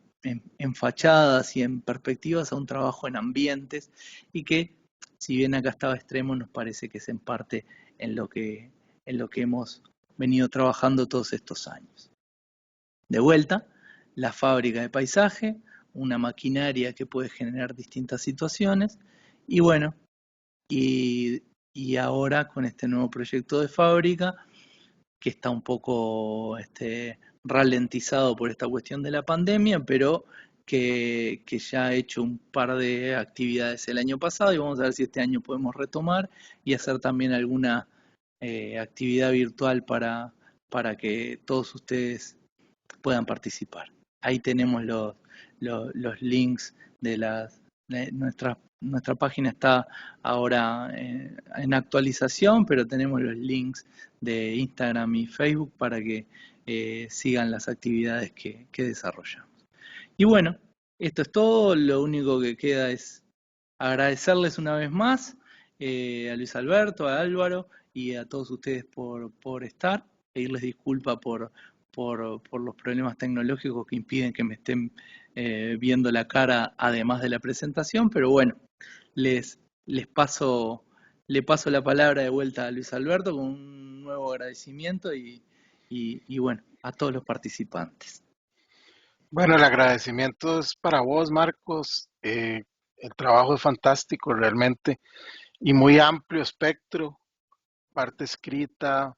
fachadas y en perspectivas a un trabajo en ambientes, y que, si bien acá estaba extremo, nos parece que es en parte en lo que hemos venido trabajando todos estos años. De vuelta, la fábrica de paisaje, una maquinaria que puede generar distintas situaciones, y bueno, y ahora con este nuevo proyecto de fábrica, que está un poco ralentizado por esta cuestión de la pandemia, pero que ya ha hecho un par de actividades el año pasado, y vamos a ver si este año podemos retomar y hacer también alguna actividad virtual para que todos ustedes puedan participar. Ahí tenemos los links de nuestra página. Está ahora en actualización, pero tenemos los links de Instagram y Facebook para que sigan las actividades que desarrollamos. Y bueno, esto es todo. Lo único que queda es agradecerles una vez más a Luis Alberto, a Álvaro y a todos ustedes por estar, pedirles disculpas por los problemas tecnológicos que impiden que me estén viendo la cara además de la presentación, pero bueno, le paso la palabra de vuelta a Luis Alberto con un nuevo agradecimiento y y bueno, a todos los participantes. Bueno, el agradecimiento es para vos, Marcos. El trabajo es fantástico realmente y muy amplio espectro, parte escrita,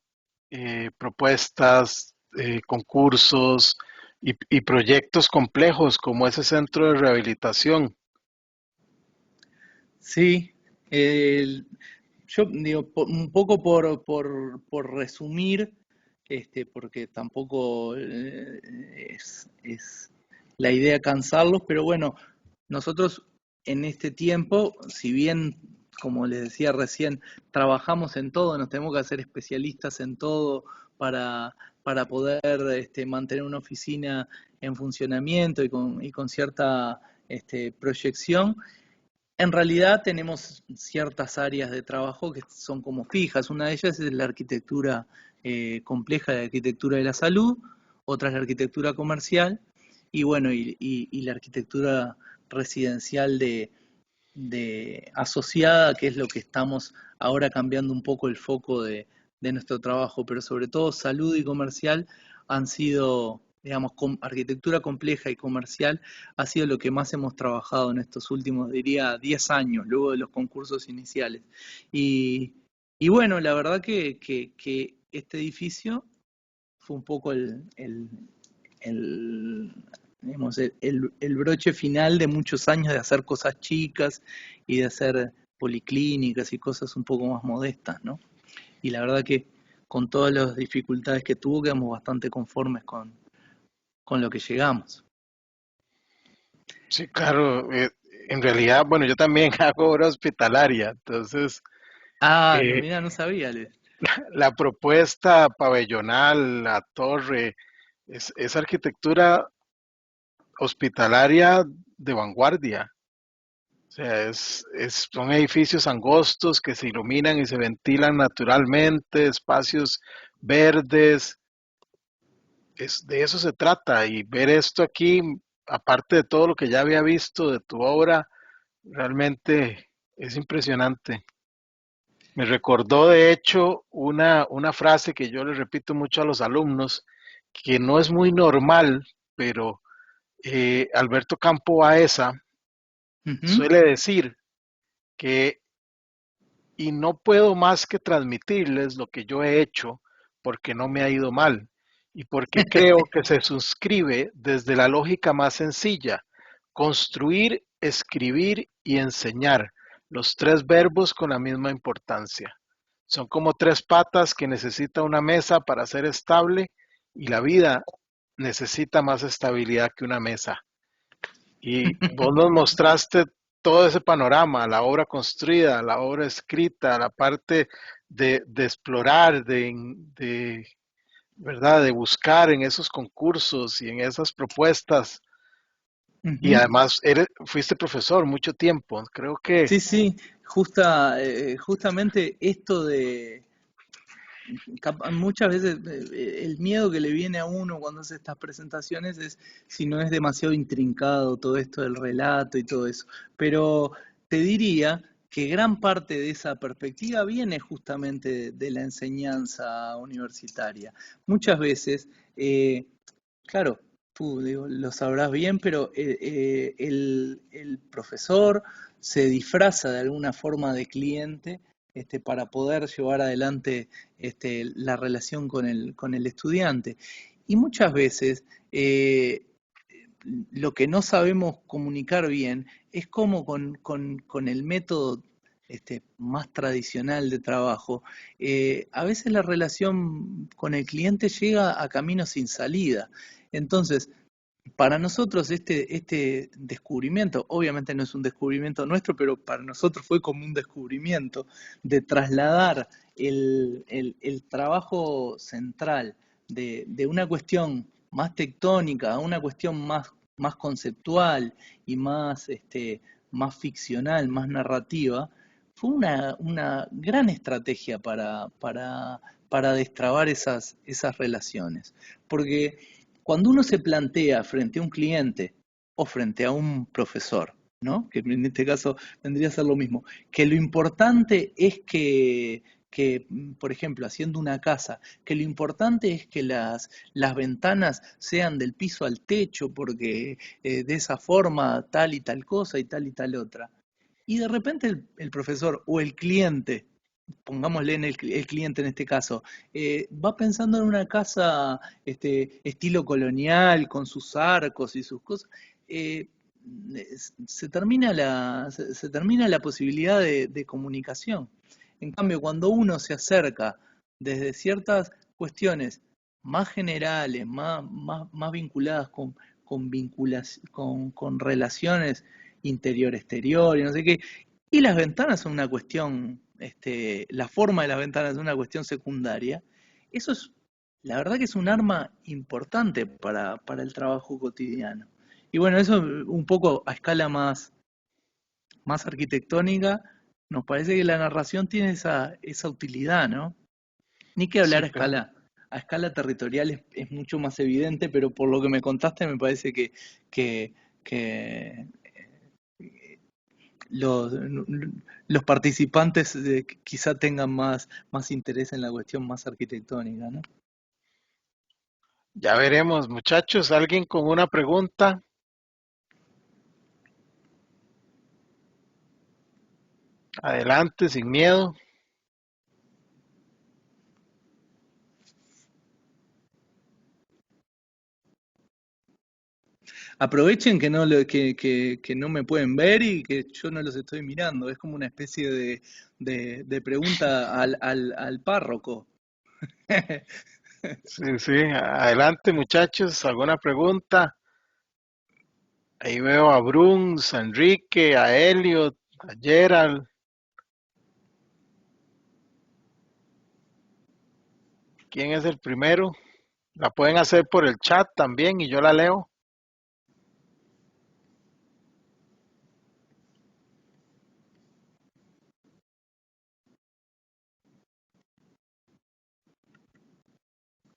propuestas, concursos y proyectos complejos como ese centro de rehabilitación. Sí, el- yo digo, un poco por resumir, porque tampoco es la idea cansarlos, pero bueno, nosotros en este tiempo, si bien, como les decía recién, trabajamos en todo, nos tenemos que hacer especialistas en todo para, para poder mantener una oficina en funcionamiento y con cierta proyección. En realidad tenemos ciertas áreas de trabajo que son como fijas. Una de ellas es la arquitectura compleja, la arquitectura de la salud, otra es la arquitectura comercial y bueno, y la arquitectura residencial de asociada, que es lo que estamos ahora cambiando un poco el foco de nuestro trabajo, pero sobre todo salud y comercial han sido, digamos, arquitectura compleja y comercial ha sido lo que más hemos trabajado en estos últimos, diría, 10 años, luego de los concursos iniciales. Y, y bueno, la verdad que este edificio fue un poco el, digamos, el broche final de muchos años de hacer cosas chicas y de hacer policlínicas y cosas un poco más modestas, ¿no? Y la verdad que con todas las dificultades que tuvo, quedamos bastante conformes con lo que llegamos. Sí, claro. En realidad, bueno, yo también hago obra hospitalaria, entonces Ah, eh, mira, no sabía, Les. la propuesta pabellonal, la torre, es arquitectura hospitalaria de vanguardia. O sea, son edificios angostos que se iluminan y se ventilan naturalmente, espacios verdes, de eso se trata. Y ver esto aquí, aparte de todo lo que ya había visto de tu obra, realmente es impresionante. Me recordó, de hecho, una frase que yo le repito mucho a los alumnos, que no es muy normal, pero Alberto Campo Baeza Ujú. suele decir que y no puedo más que transmitirles lo que yo he hecho porque no me ha ido mal y porque creo que se suscribe desde la lógica más sencilla, construir, escribir y enseñar, los tres verbos con la misma importancia. Son como tres patas que necesita una mesa para ser estable y la vida necesita más estabilidad que una mesa. Y vos nos mostraste todo ese panorama, la obra construida, la obra escrita, la parte de explorar, ¿verdad? De buscar en esos concursos y en esas propuestas. Y Ujú. además fuiste profesor mucho tiempo. Creo que Sí, sí, justamente esto de, muchas veces el miedo que le viene a uno cuando hace estas presentaciones es si no es demasiado intrincado todo esto del relato y todo eso. Pero te diría que gran parte de esa perspectiva viene justamente de la enseñanza universitaria. Muchas veces, claro, tú digo, lo sabrás bien, pero el profesor se disfraza de alguna forma de cliente para poder llevar adelante la relación con el estudiante. Y muchas veces lo que no sabemos comunicar bien es cómo con el método más tradicional de trabajo, a veces la relación con el cliente llega a caminos sin salida. Entonces, para nosotros este descubrimiento, obviamente no es un descubrimiento nuestro, pero para nosotros fue como un descubrimiento de trasladar el trabajo central de una cuestión más tectónica a una cuestión más conceptual y más ficcional, más narrativa, fue una gran estrategia para destrabar esas relaciones. Porque cuando uno se plantea frente a un cliente o frente a un profesor, ¿no? Que en este caso vendría a ser lo mismo, que lo importante es que por ejemplo, haciendo una casa, que lo importante es que las ventanas sean del piso al techo, porque de esa forma tal y tal cosa y tal otra. Y de repente el profesor o el cliente, pongámosle en el cliente en este caso, va pensando en una casa estilo colonial, con sus arcos y sus cosas, eh, se termina la posibilidad de comunicación. En cambio, cuando uno se acerca desde ciertas cuestiones más generales, más vinculadas con relaciones interior-exterior y no sé qué, y las ventanas son una cuestión, la forma de las ventanas es una cuestión secundaria, eso es, la verdad que es un arma importante para el trabajo cotidiano. Y bueno, eso un poco a escala más arquitectónica, nos parece que la narración tiene esa utilidad, ¿no? Ni que Sí, hablar a escala territorial es mucho más evidente, pero por lo que me contaste me parece que, que los, los participantes quizá tengan más interés en la cuestión más arquitectónica, ¿no? ya veremos, muchachos. ¿Alguien con una pregunta? Adelante, sin miedo. Aprovechen que no, que no me pueden ver y que yo no los estoy mirando. Es como una especie de pregunta al párroco. Sí, sí, adelante, muchachos. ¿Alguna pregunta? Ahí veo a Bruns, a Enrique, a Elliot, a Gerald. ¿Quién es el primero? La pueden hacer por el chat también y yo la leo.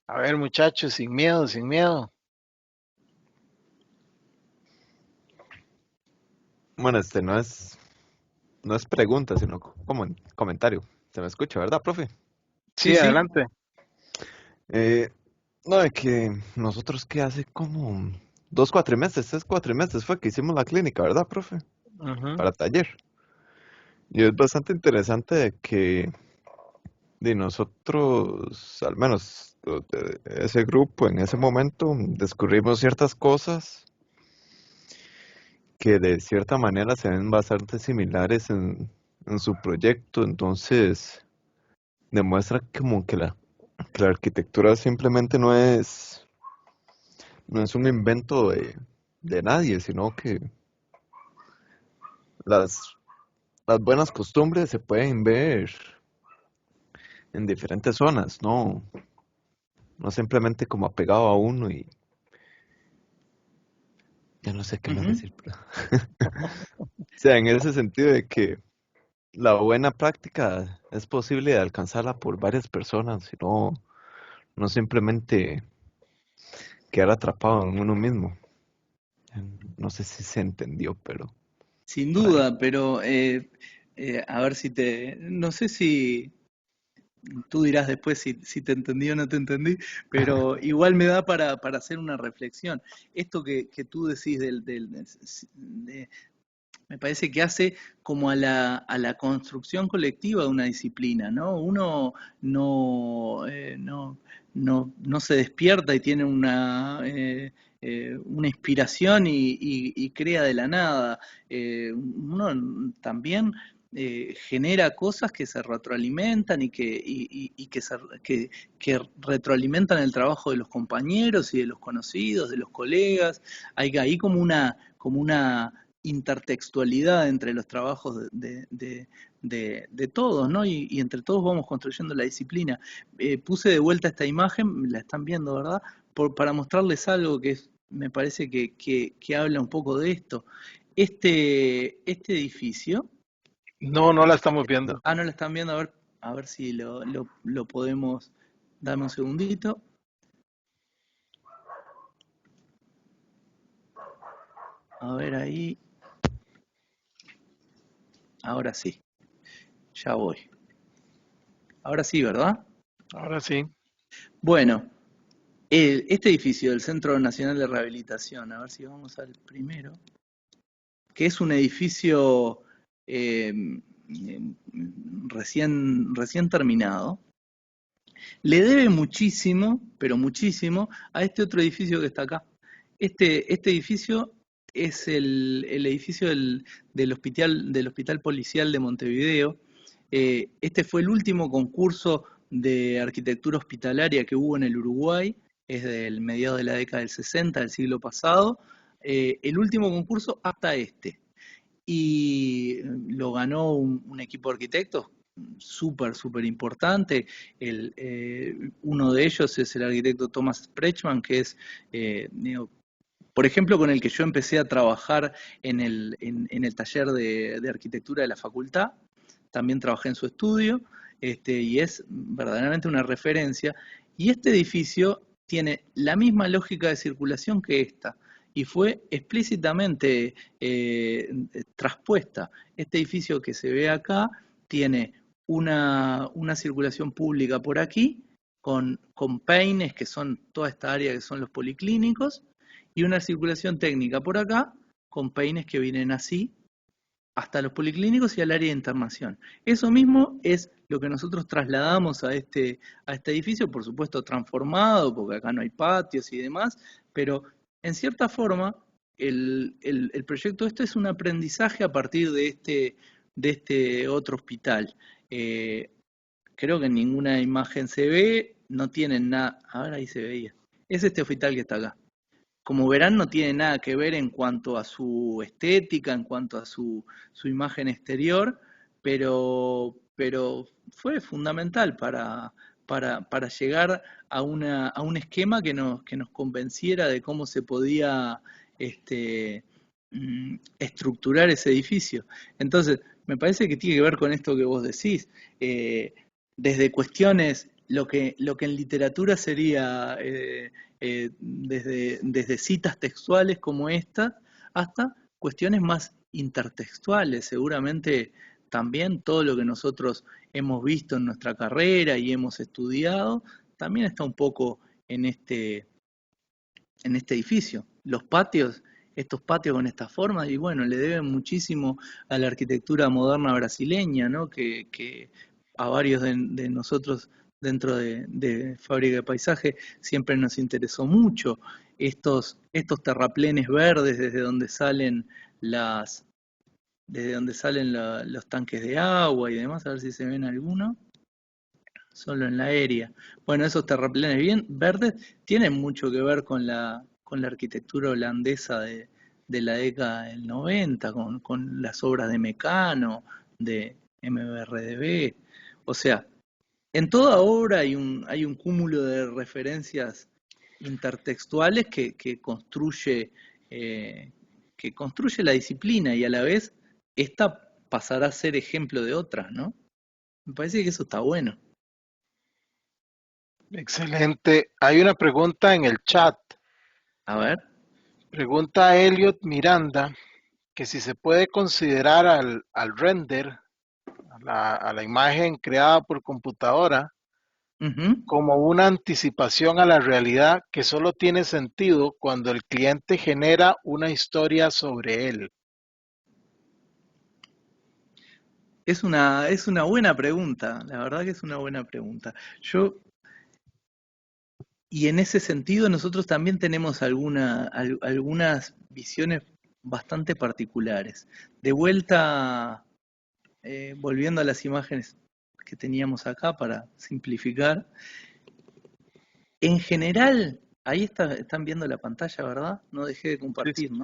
A ver, muchachos, sin miedo, sin miedo. Bueno, no es pregunta, sino como un comentario. Se me escucha, ¿verdad, profe? Sí, Sí, sí. adelante. Eh, no, de que nosotros que hace como 2 cuatrimestres, 3 cuatrimestres fue que hicimos la clínica, ¿verdad, profe? Ujú. Para taller. Y es bastante interesante de que de nosotros, al menos de ese grupo, en ese momento, descubrimos ciertas cosas que de cierta manera se ven bastante similares en su proyecto. Entonces, demuestra como que la arquitectura simplemente no es un invento de nadie, sino que las, las buenas costumbres se pueden ver en diferentes zonas, no simplemente como apegado a uno y ya no sé qué más Ujú. decir. O sea, en ese sentido de que la buena práctica es posible de alcanzarla por varias personas, sino no simplemente quedar atrapado en uno mismo. No sé si se entendió, pero Sin por ahí. duda, pero a ver si no sé si tú dirás después si te entendí o no te entendí, pero igual me da para hacer una reflexión. Esto que tú decís me parece que hace como a la construcción colectiva de una disciplina, ¿no? Uno no se despierta y tiene una inspiración y crea de la nada. Uno también genera cosas que se retroalimentan y que retroalimentan el trabajo de los compañeros y de los conocidos, de los colegas. Hay ahí como una intertextualidad entre los trabajos de todos, ¿no? Y entre todos vamos construyendo la disciplina. Puse de vuelta esta imagen, la están viendo, ¿verdad? Para mostrarles algo me parece que habla un poco de esto. Este edificio, No, no la estamos viendo. no la están viendo, a ver si lo podemos, dame un segundito, a ver ahí, ahora sí, ya voy. Ahora sí, ¿verdad? Ahora sí. Bueno, este edificio del Centro Nacional de Rehabilitación, a ver si vamos al primero, que es un edificio eh, recién terminado, le debe muchísimo, pero muchísimo, a este otro edificio que está acá. Este edificio es el edificio del Hospital Policial de Montevideo. Este fue el último concurso de arquitectura hospitalaria que hubo en el Uruguay, es del mediado de la década del 60 del siglo pasado. El último concurso hasta este. Y lo ganó un equipo de arquitectos súper importante. Uno de ellos es el arquitecto Thomas Sprechman, que es, por ejemplo, con el que yo empecé a trabajar en el taller de arquitectura de la facultad. También trabajé en su estudio, y es verdaderamente una referencia. Y este edificio tiene la misma lógica de circulación que esta, y fue explícitamente traspuesta. Este edificio que se ve acá tiene una circulación pública por aquí, con peines, que son toda esta área que son los policlínicos, y una circulación técnica por acá, con peines que vienen así, hasta los policlínicos y al área de internación. Eso mismo es lo que nosotros trasladamos a este edificio, por supuesto transformado, porque acá no hay patios y demás, pero en cierta forma el proyecto este es un aprendizaje a partir de este otro hospital. Creo que en ninguna imagen se ve, no tienen nada, ahora ahí se veía, es este hospital que está acá. Como verán, no tiene nada que ver en cuanto a su estética, en cuanto a su imagen exterior, pero fue fundamental para llegar a un esquema que nos convenciera de cómo se podía estructurar ese edificio. Entonces, me parece que tiene que ver con esto que vos decís, desde cuestiones, lo que en literatura sería desde citas textuales como esta, hasta cuestiones más intertextuales. Seguramente también todo lo que nosotros hemos visto en nuestra carrera y hemos estudiado, también está un poco en este edificio. Los patios, estos patios con estas formas, y bueno, le deben muchísimo a la arquitectura moderna brasileña, ¿no? Que a varios de nosotros dentro de Fábrica de Paisaje siempre nos interesó mucho. Estos terraplenes verdes desde donde salen los tanques de agua y demás, a ver si se ven alguno. Solo en la aérea. Bueno, esos terraplenes bien verdes tienen mucho que ver con la arquitectura holandesa de la década del 90, con las obras de Mecano, de MBRDB. O sea, en toda obra hay un cúmulo de referencias intertextuales que construye la disciplina, y a la vez esta pasará a ser ejemplo de otras, ¿no? Me parece que eso está bueno. Excelente. Hay una pregunta en el chat. A ver. Pregunta Elliot Miranda que si se puede considerar al render, a la imagen creada por computadora, como una anticipación a la realidad que solo tiene sentido cuando el cliente genera una historia sobre él. Es una buena pregunta, la verdad que es una buena pregunta. Y en ese sentido nosotros también tenemos algunas visiones bastante particulares. De vuelta, volviendo a las imágenes que teníamos acá para simplificar, en general, ahí están viendo la pantalla, ¿verdad? No dejé de compartir, ¿no?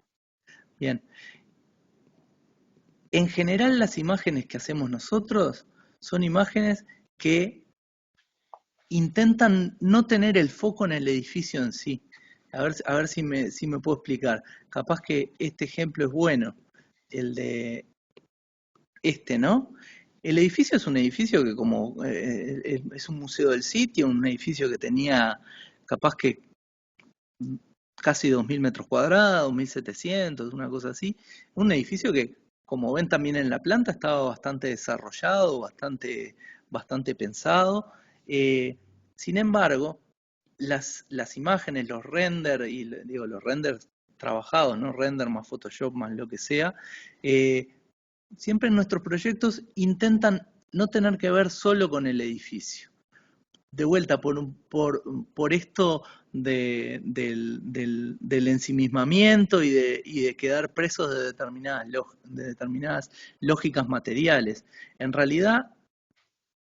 Bien. En general, las imágenes que hacemos nosotros son imágenes que intentan no tener el foco en el edificio en sí. A ver si me puedo explicar. Capaz que este ejemplo es bueno, el de ¿no? El edificio es un edificio que como es un museo del sitio, un edificio que tenía capaz que casi 2.000 metros cuadrados, 1.700, una cosa así. Un edificio que, como ven también en la planta, estaba bastante desarrollado, bastante pensado. Sin embargo, las imágenes, los renders, y digo, los renders trabajados, ¿no? Render más Photoshop más lo que sea, siempre en nuestros proyectos intentan no tener que ver solo con el edificio. De vuelta, por esto del ensimismamiento y de quedar presos de determinadas lógicas materiales. En realidad,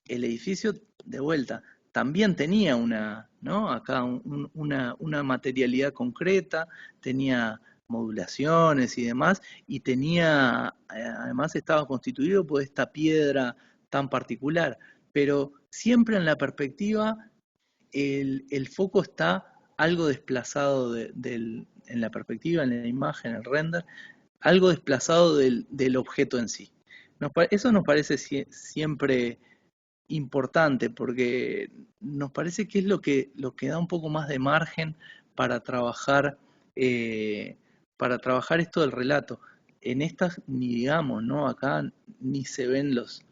el edificio, de vuelta, también tenía una materialidad concreta, tenía modulaciones y demás, y además estaba constituido por esta piedra tan particular, pero siempre en la perspectiva el foco está algo desplazado en la perspectiva, en la imagen, el render, algo desplazado del objeto en sí. Eso nos parece siempre importante porque nos parece que es lo que da un poco más de margen para trabajar esto del relato. En estas ni digamos, ¿no? Acá ni se ven los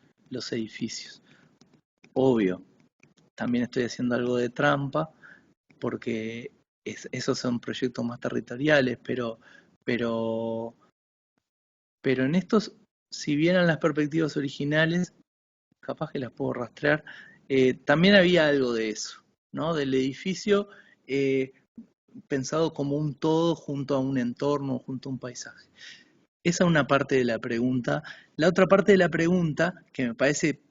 edificios. Obvio, también estoy haciendo algo de trampa porque esos son proyectos más territoriales, pero en estos, si bien en las perspectivas originales, capaz que las puedo rastrear, también había algo de eso, ¿no? Del edificio pensado como un todo junto a un entorno, junto a un paisaje. Esa es una parte de la pregunta. La otra parte de la pregunta, que me parece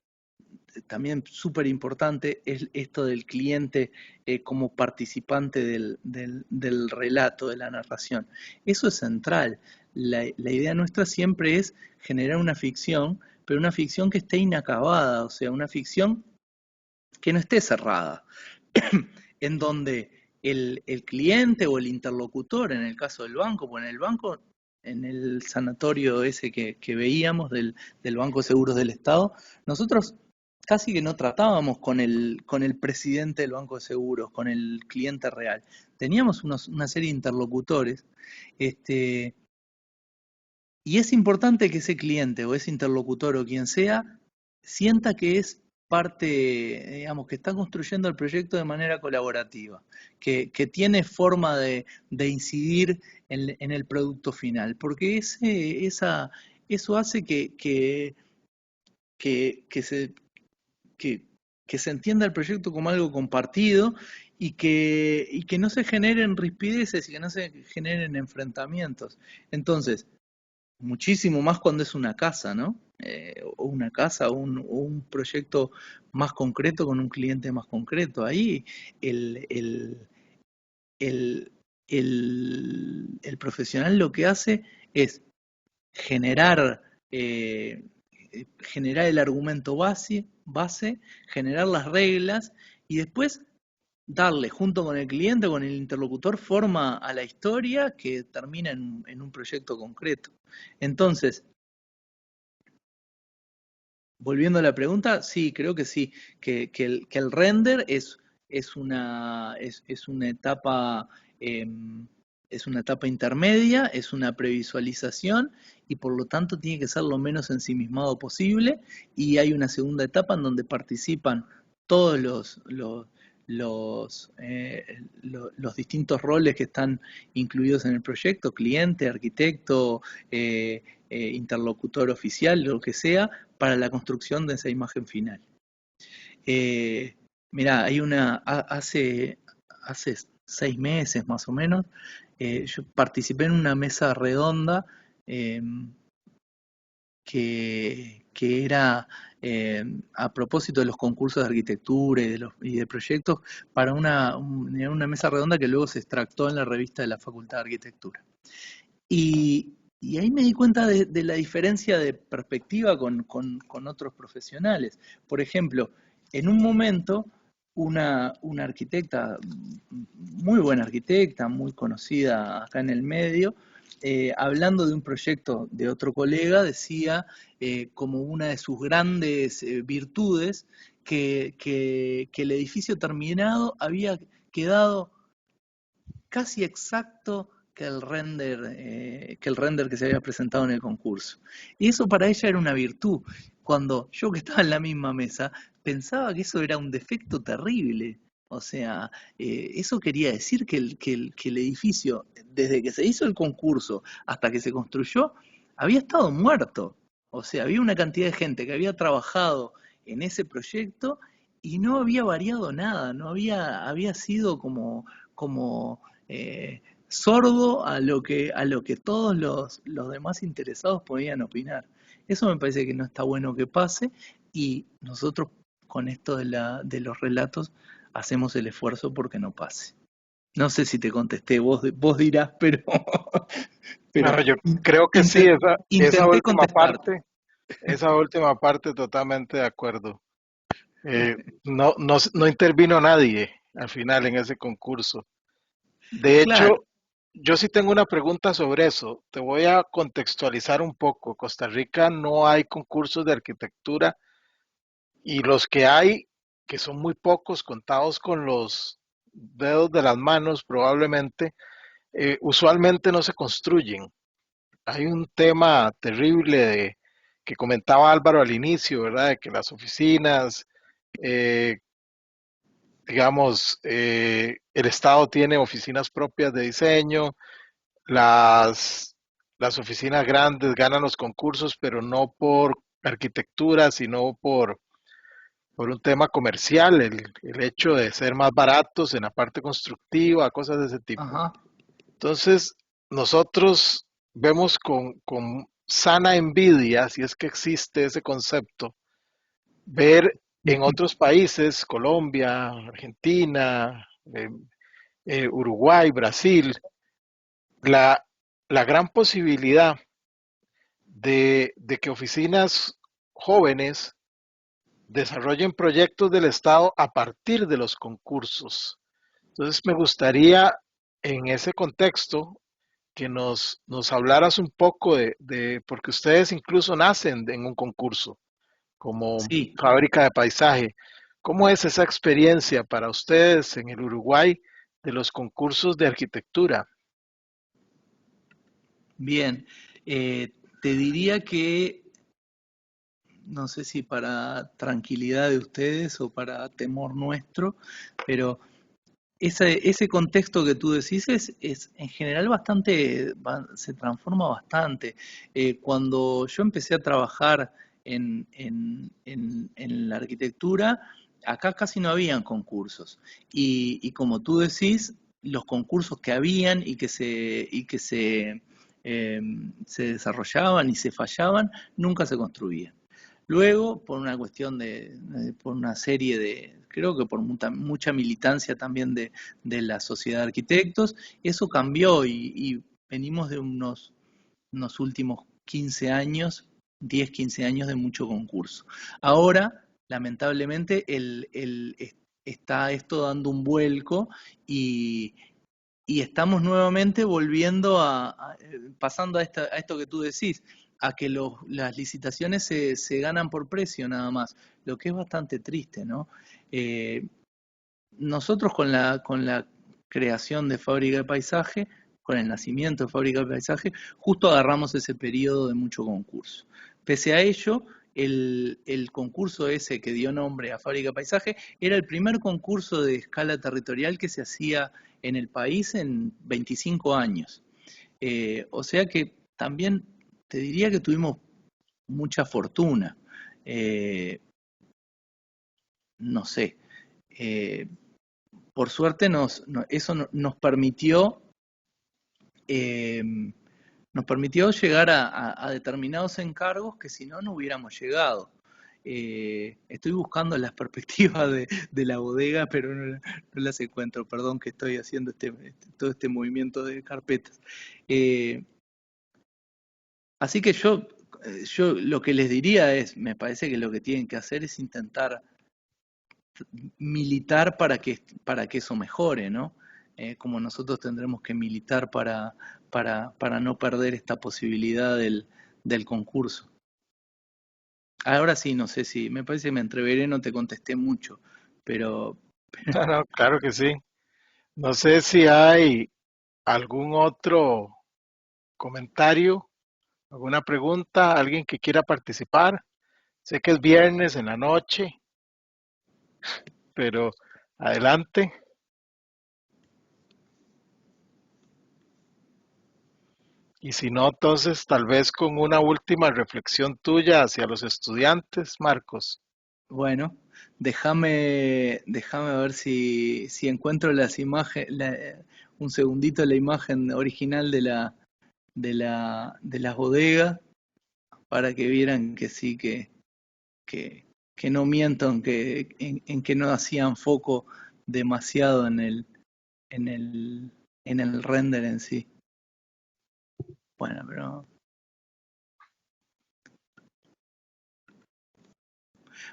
también súper importante, es esto del cliente como participante del relato, de la narración. Eso es central. La idea nuestra siempre es generar una ficción, pero una ficción que esté inacabada, o sea, una ficción que no esté cerrada, en donde el cliente o el interlocutor, en el caso del banco, pues en el banco, en el sanatorio ese que veíamos del Banco de Seguros del Estado, nosotros casi que no tratábamos con el presidente del Banco de Seguros, con el cliente real. Teníamos una serie de interlocutores, y es importante que ese cliente o ese interlocutor o quien sea sienta que es parte, digamos, que está construyendo el proyecto de manera colaborativa, que tiene forma de incidir en el producto final, porque eso hace que se entienda el proyecto como algo compartido y que no se generen rispideces y que no se generen enfrentamientos. Entonces, muchísimo más cuando es una casa, ¿no? O una casa o un proyecto más concreto con un cliente más concreto. Ahí el profesional lo que hace es generar el argumento base, generar las reglas y después darle junto con el cliente, con el interlocutor, forma a la historia que termina en un proyecto concreto. Entonces, volviendo a la pregunta, sí, creo que sí, que el render es una etapa intermedia, es una previsualización y por lo tanto tiene que ser lo menos ensimismado posible, y hay una segunda etapa en donde participan todos los distintos roles que están incluidos en el proyecto: cliente, arquitecto, interlocutor oficial, lo que sea, para la construcción de esa imagen final. Mirá, hace 6 meses más o menos, yo participé en una mesa redonda que era a propósito de los concursos de arquitectura y de proyectos, para una mesa redonda que luego se extractó en la revista de la Facultad de Arquitectura. Y ahí me di cuenta de la diferencia de perspectiva con otros profesionales. Por ejemplo, en un momento, una arquitecta, muy buena arquitecta, muy conocida acá en el medio, hablando de un proyecto de otro colega, decía como una de sus grandes virtudes que el edificio terminado había quedado casi exacto que el render que se había presentado en el concurso. Y eso para ella era una virtud. cuando yo que estaba en la misma mesa pensaba que eso era un defecto terrible. O sea, eso quería decir que el edificio, desde que se hizo el concurso hasta que se construyó, había estado muerto. O sea, había una cantidad de gente que había trabajado en ese proyecto y no había variado nada, había sido como sordo a lo que todos los demás interesados podían opinar. Eso me parece que no está bueno que pase y nosotros con esto de los relatos hacemos el esfuerzo porque no pase. No sé si te contesté, vos dirás, pero, pero Bueno, yo creo que sí, intenté contestarte. esa última parte totalmente de acuerdo. No intervino nadie al final en ese concurso. De Claro, hecho, yo sí tengo una pregunta sobre eso. Te voy a contextualizar un poco. Costa Rica no hay concursos de arquitectura y los que hay, que son muy pocos, contados con los dedos de las manos probablemente, usualmente no se construyen. Hay un tema terrible que comentaba Álvaro al inicio, ¿verdad? De que las oficinas, eh, digamos, el Estado tiene oficinas propias de diseño, las, las oficinas grandes ganan los concursos, pero no por arquitectura, sino por un tema comercial, el hecho de ser más baratos en la parte constructiva, cosas de ese tipo. ajá. Entonces, nosotros vemos con sana envidia, si es que existe ese concepto, ver en otros países, Colombia, Argentina, Uruguay, Brasil, la, la gran posibilidad de que oficinas jóvenes desarrollen proyectos del Estado a partir de los concursos. Entonces, me gustaría en ese contexto que nos hablaras un poco porque ustedes incluso nacen en un concurso como Sí, fábrica de paisaje. ¿Cómo es esa experiencia para ustedes en el Uruguay de los concursos de arquitectura? bien. Te diría que no sé si para tranquilidad de ustedes o para temor nuestro, pero ese contexto que tú decís es en general se transforma bastante. Cuando yo empecé a trabajar en la arquitectura, acá casi no habían concursos. Y como tú decís, los concursos que habían y que se desarrollaban y se fallaban, nunca se construían. Luego, por una cuestión por una serie creo que por mucha militancia también de la sociedad de arquitectos, eso cambió y venimos de unos últimos 15 años, 10, 15 años de mucho concurso. Ahora, lamentablemente, está esto dando un vuelco y, y estamos nuevamente volviendo pasando a esto que tú decís, a que las licitaciones se ganan por precio nada más, lo que es bastante triste, ¿no? Eh, Nosotros con la creación de Fábrica de Paisaje, con el nacimiento de Fábrica de Paisaje, justo agarramos ese periodo de mucho concurso. Pese a ello, el concurso ese que dio nombre a Fábrica de Paisaje era el primer concurso de escala territorial que se hacía en el país en 25 años. O sea que también te diría que tuvimos mucha fortuna. Eh, no sé. Eh, por suerte eso nos eh, permitió llegar a determinados encargos que si no, no hubiéramos llegado. Estoy buscando las perspectivas de la bodega, pero no las encuentro. Perdón que estoy haciendo todo este movimiento de carpetas. Eh, Así que yo lo que les diría me parece que lo que tienen que hacer es intentar militar para que eso mejore, ¿no? Como nosotros tendremos que militar para no perder esta posibilidad del concurso. Ahora sí, no sé si, me parece que me entreveré, no te contesté mucho, pero No, no, claro que sí. No sé si hay algún otro comentario, alguna pregunta, alguien que quiera participar. Sé que es viernes en la noche, pero adelante. Y si no, entonces tal vez con una última reflexión tuya hacia los estudiantes, Marcos. Bueno, déjame ver si encuentro las imágenes, un segundito la imagen original de las bodegas para que vieran que sí, que, que no miento en que no hacían foco demasiado en el, en el render en sí. Bueno, pero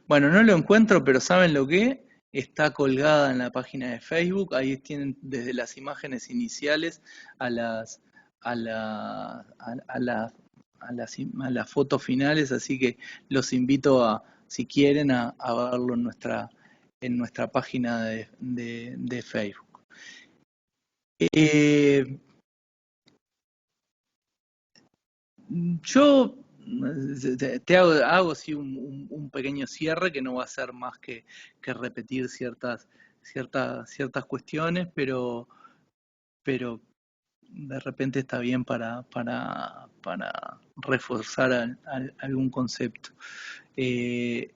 bueno, no lo encuentro, pero ¿saben lo que? Está colgada en la página de Facebook. Ahí tienen desde las imágenes iniciales a las a la, a la- a las fotos finales, así que los invito a, si quieren, a verlo en nuestra página de Facebook. Eh, Yo te hago sí un pequeño cierre que no va a ser más que repetir ciertas cuestiones, pero de repente está bien para reforzar algún concepto. Eh,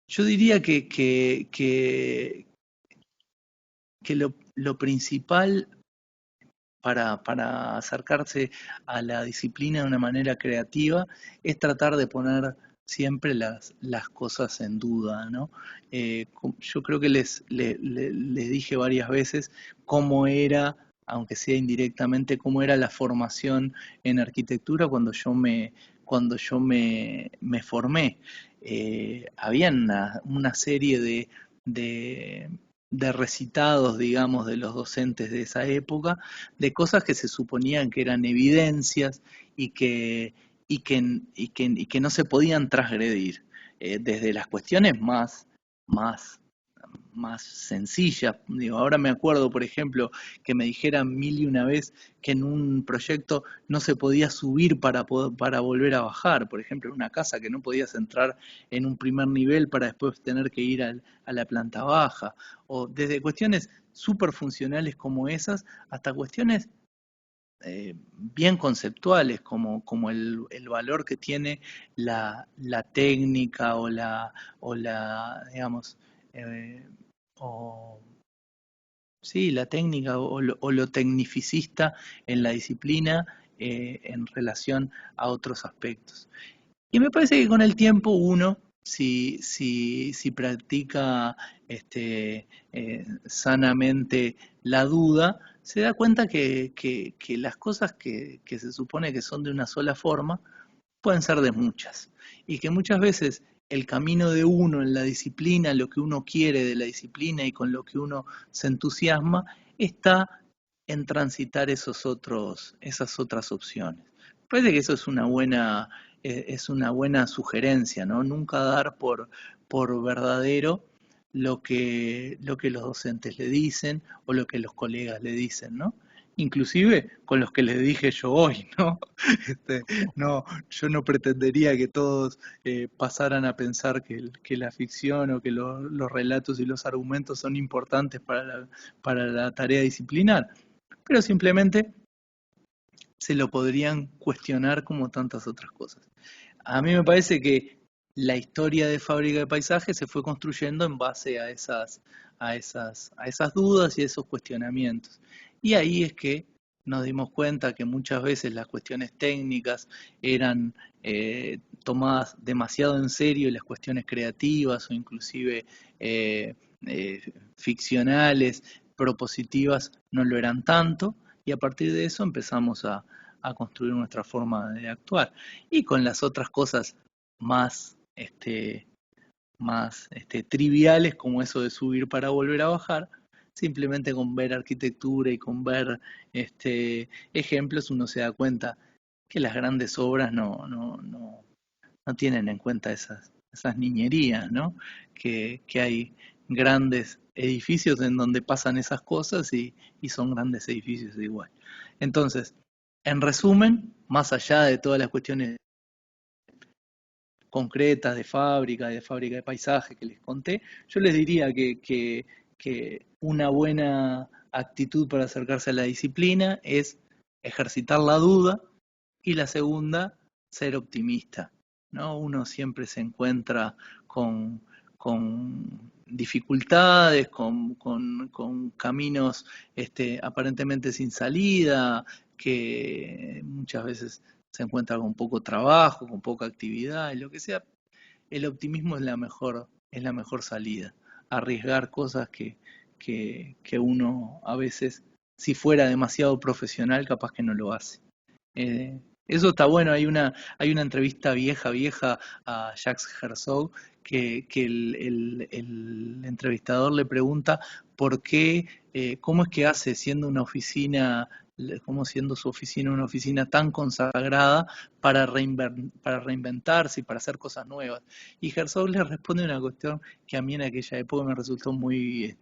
yo diría que lo principal para acercarse a la disciplina de una manera creativa es tratar de poner siempre las cosas en duda, ¿no? Yo creo que les dije varias veces cómo era, aunque sea indirectamente, cómo era la formación en arquitectura cuando yo me formé. Había una serie de de recitados, digamos, de los docentes de esa época, de cosas que se suponían que eran evidencias y que no se podían transgredir, desde las cuestiones más, más sencillas. Digo, ahora me acuerdo, por ejemplo, que me dijeran mil y una vez que en un proyecto no se podía subir para volver a bajar. Por ejemplo, en una casa que no podías entrar en un primer nivel para después tener que ir a la planta baja. O desde cuestiones súper funcionales como esas hasta cuestiones bien conceptuales, como el valor que tiene la técnica digamos, eh, o, sí, la técnica o lo tecnificista en la disciplina en relación a otros aspectos. Y me parece que con el tiempo uno, si practica sanamente la duda, se da cuenta que las cosas que se supone que son de una sola forma pueden ser de muchas. Y que muchas veces el camino de uno en la disciplina, lo que uno quiere de la disciplina y con lo que uno se entusiasma, está en transitar esas otras opciones. Parece que eso es una buena sugerencia, ¿no? Nunca dar por verdadero lo que los docentes le dicen o lo que los colegas le dicen, ¿no? Inclusive con los que les dije yo hoy, ¿no? Este, no, yo no pretendería que todos pasaran a pensar que la ficción o que los relatos y los argumentos son importantes para la tarea disciplinar, pero simplemente se lo podrían cuestionar como tantas otras cosas. A mí me parece que la historia de Fábrica de Paisajes se fue construyendo en base a esas dudas y a esos cuestionamientos. Y ahí es que nos dimos cuenta que muchas veces las cuestiones técnicas eran tomadas demasiado en serio y las cuestiones creativas o inclusive ficcionales, propositivas, no lo eran tanto. Y a partir de eso empezamos a construir nuestra forma de actuar. Y con las otras cosas más, triviales, como eso de subir para volver a bajar, simplemente con ver arquitectura y con ver ejemplos uno se da cuenta que las grandes obras no tienen en cuenta esas niñerías, ¿no? Que hay grandes edificios en donde pasan esas cosas y son grandes edificios igual. Entonces, en resumen, más allá de todas las cuestiones concretas de fábrica de paisaje que les conté, yo les diría que una buena actitud para acercarse a la disciplina es ejercitar la duda, y la segunda, ser optimista, ¿no? Uno siempre se encuentra con dificultades, con caminos aparentemente sin salida, que muchas veces se encuentra con poco trabajo, con poca actividad, y lo que sea. El optimismo es la mejor salida. Arriesgar cosas que uno a veces, si fuera demasiado profesional, capaz que no lo hace. Eso está bueno. Hay una entrevista vieja a Jacques Herzog que el entrevistador le pregunta por qué, cómo es que hace siendo una oficina, cómo siendo su oficina una oficina tan consagrada para reinventarse y para hacer cosas nuevas. Y Herzog le responde una cuestión que a mí en aquella época me resultó muy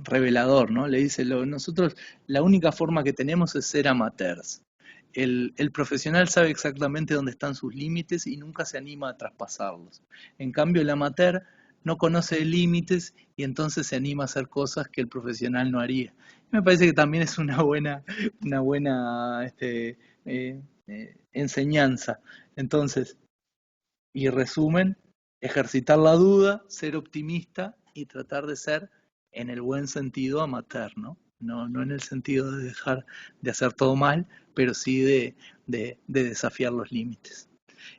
revelador, ¿no? Le dice, nosotros la única forma que tenemos es ser amateurs. El profesional sabe exactamente dónde están sus límites y nunca se anima a traspasarlos. En cambio, el amateur no conoce límites y entonces se anima a hacer cosas que el profesional no haría. Me parece que también es una buena enseñanza. Entonces, y resumen, ejercitar la duda, ser optimista y tratar de ser, en el buen sentido, amateur, ¿no? No en el sentido de dejar de hacer todo mal, pero sí de desafiar los límites.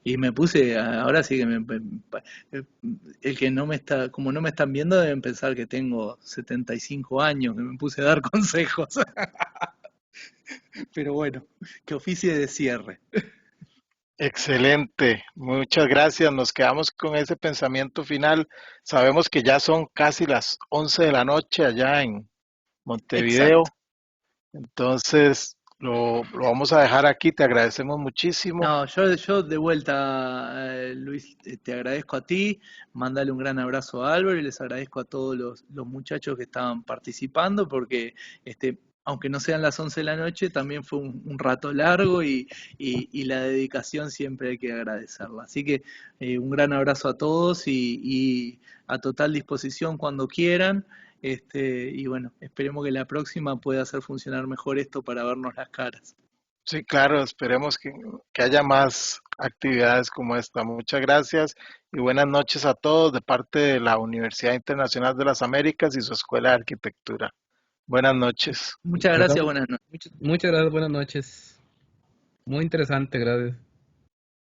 Y me puse, ahora sí que el que no me está, como no me están viendo, deben pensar que tengo 75 años, que me puse a dar consejos. Pero bueno, que oficie de cierre. Excelente, muchas gracias. Nos quedamos con ese pensamiento final. Sabemos que ya son casi las 11 de la noche allá en Montevideo, Exacto. entonces lo vamos a dejar aquí. Te agradecemos muchísimo. No, yo de vuelta, Luis, te agradezco a ti, mandale un gran abrazo a Álvaro y les agradezco a todos los muchachos que estaban participando porque aunque no sean las 11 de la noche, también fue un rato largo y la dedicación siempre hay que agradecerla. Así que un gran abrazo a todos y a total disposición cuando quieran. Y bueno, esperemos que la próxima pueda hacer funcionar mejor esto para vernos las caras. Sí, claro, esperemos que haya más actividades como esta. Muchas gracias y buenas noches a todos de parte de la Universidad Internacional de las Américas y su Escuela de Arquitectura. Buenas noches. Muchas gracias, Perdón, buenas noches. muchas gracias, buenas noches. Muy interesante, gracias.